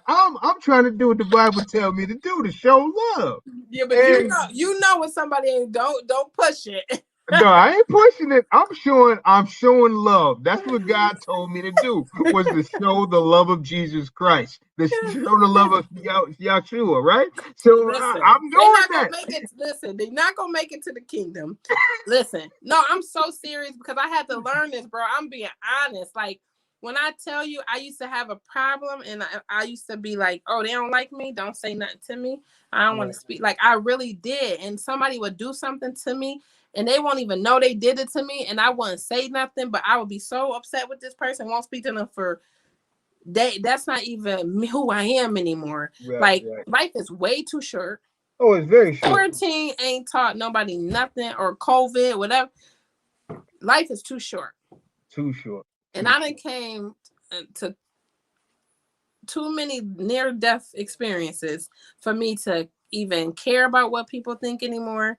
Speaker 1: I'm trying to do what the Bible tell me to do to show love.
Speaker 2: Yeah, but
Speaker 1: And
Speaker 2: you know when somebody ain't don't push it.
Speaker 1: no, I ain't pushing it. I'm showing love. That's what God told me to do, was to show the love of Jesus Christ. To show the love of Yahshua, right? So
Speaker 2: Listen,
Speaker 1: I'm
Speaker 2: they
Speaker 1: doing
Speaker 2: not gonna
Speaker 1: that.
Speaker 2: make it. Listen, they not gonna make it to the kingdom. Listen, no, I'm so serious because I had to learn this, bro. I'm being honest. Like when I tell you, I used to have a problem, and I used to be like, "Oh, they don't like me. Don't say nothing to me. I don't want
Speaker 1: Right,
Speaker 2: to speak." Like I really did, and somebody would do something to me, and they won't even know they did it to me, and I wouldn't say nothing, but I would be so upset with this person, won't speak to them for that's not even who I am anymore.
Speaker 1: right,
Speaker 2: Like
Speaker 1: right.
Speaker 2: life is way too short.
Speaker 1: Oh, it's very short.
Speaker 2: Quarantine ain't taught nobody nothing or COVID, whatever. Life is too short.
Speaker 1: Too short.
Speaker 2: And
Speaker 1: Too
Speaker 2: I done
Speaker 1: short.
Speaker 2: came to too many near death experiences for me to even care about what people think anymore.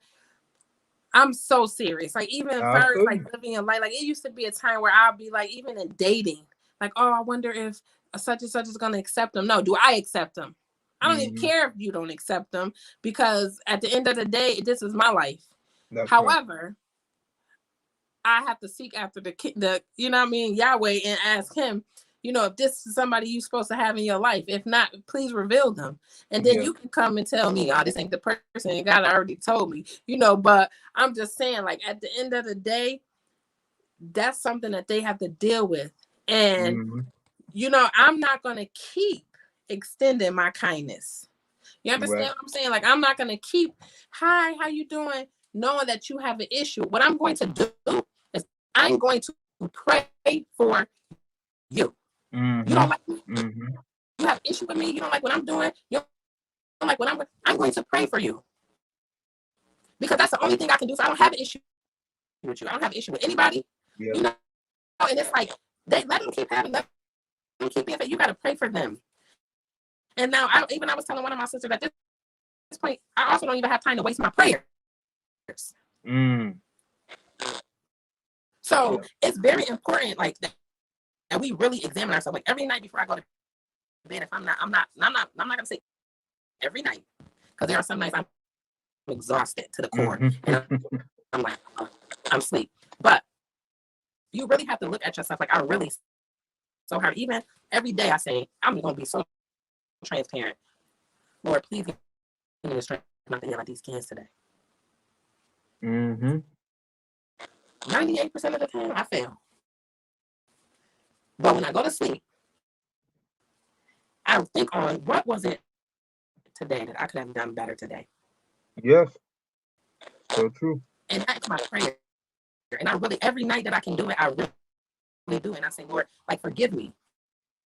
Speaker 2: I'm so serious. Like even
Speaker 1: I
Speaker 2: far as
Speaker 1: feel
Speaker 2: like
Speaker 1: you.
Speaker 2: living a life, like it used to be a time where I'll be like, even in dating, like, oh, I wonder if a such and such is gonna accept them. No, do I accept them? I don't even
Speaker 1: Hmm.
Speaker 2: care if you don't accept them because at the end of the day, this is my life.
Speaker 1: That's right.
Speaker 2: However, I have to seek after the you know what I mean, Yahweh, and ask him, if this is somebody you're supposed to have in your life. If not, please reveal them. And then
Speaker 1: Yeah.
Speaker 2: you can come and tell me, oh, this ain't the person. And God already told me, but I'm just saying, like, at the end of the day, that's something that they have to deal with. And,
Speaker 1: Hmm.
Speaker 2: I'm not going to keep extending my kindness. You understand
Speaker 1: Right.
Speaker 2: what I'm saying? Like, I'm not going to keep, hi, how you doing? Knowing that you have an issue. What I'm going to do is I'm going to pray for you. You
Speaker 1: Hmm.
Speaker 2: don't like me?
Speaker 1: Hmm.
Speaker 2: You have issue with me? You don't like what I'm doing? You don't like what I'm going to pray for you. Because that's the only thing I can do. So I don't have an issue with you. I don't have an issue with anybody.
Speaker 1: Yeah.
Speaker 2: You know, and it's like they let them keep having let them keep being. You got to pray for them. And now, I was telling one of my sisters at this point, I also don't even have time to waste my prayers.
Speaker 1: Mm.
Speaker 2: So
Speaker 1: Yeah.
Speaker 2: it's very important, like that we really examine ourselves. Like every night before I go to bed, if I'm not gonna say every night because there are some nights I'm exhausted to the core, and
Speaker 1: Hmm.
Speaker 2: I'm like, oh, I'm asleep. But you really have to look at yourself. Like I really so hard. Even every day I say I'm gonna be so transparent. Lord, please give me the strength not to yell at these kids today.
Speaker 1: Hmm.
Speaker 2: 98% of the time I fail. But when I go to sleep, I think on what was it today that I could have done better today.
Speaker 1: Yes. So true.
Speaker 2: And that's my prayer. And I really, every night that I can do it, I really do. And I say, Lord, like, forgive me.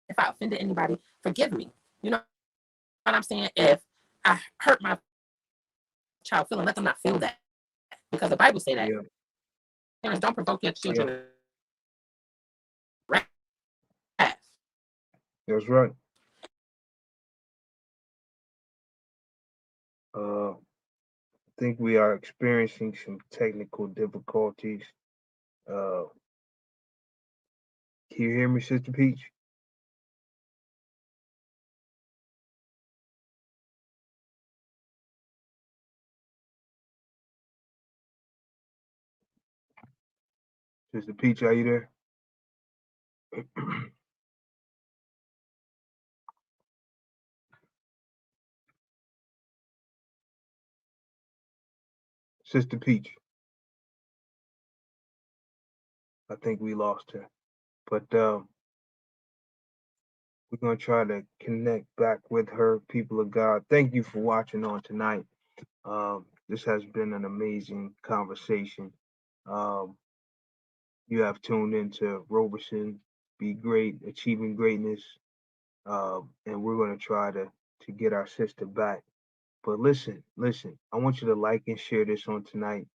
Speaker 2: If I offended anybody, forgive me. You know what I'm saying? If I hurt my child feeling, let them not feel that. Because the Bible say that. Parents, don't provoke your
Speaker 1: Yeah.
Speaker 2: children to wrath.
Speaker 1: That's right. I think we are experiencing some technical difficulties. Uh, can you hear me, Sister Peach? Sister Peach, are you there? Sister Peach, I think we lost her. But we're gonna try to connect back with her, people of God. Thank you for watching on tonight. This has been an amazing conversation. Um, you have tuned into Roberson, Be Great, Achieving Greatness, and we're gonna try to get our sister back. But listen, listen. I want you to like and share this on tonight.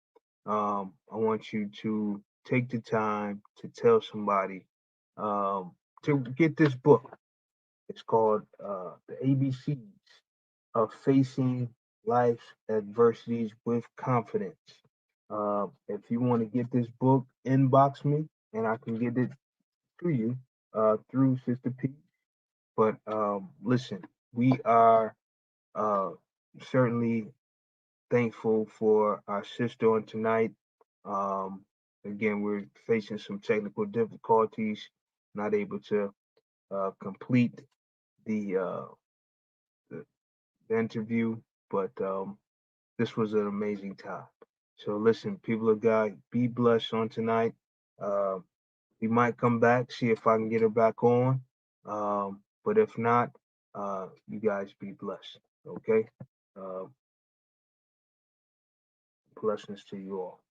Speaker 1: I want you to take the time to tell somebody. to get this book. It's called The ABCs of Facing Life's Adversities with Confidence. If you want to get this book, inbox me and I can get it to you through Sister P. But listen, we are uh, certainly thankful for our sister on tonight. Um, Again, we're facing some technical difficulties, not able to complete the, the the interview, but this was an amazing time. So listen, people of God, be blessed on tonight. Uh, we might come back, see if I can get her back on. But if not, you guys be blessed. Okay. Uh, Blessings to you all.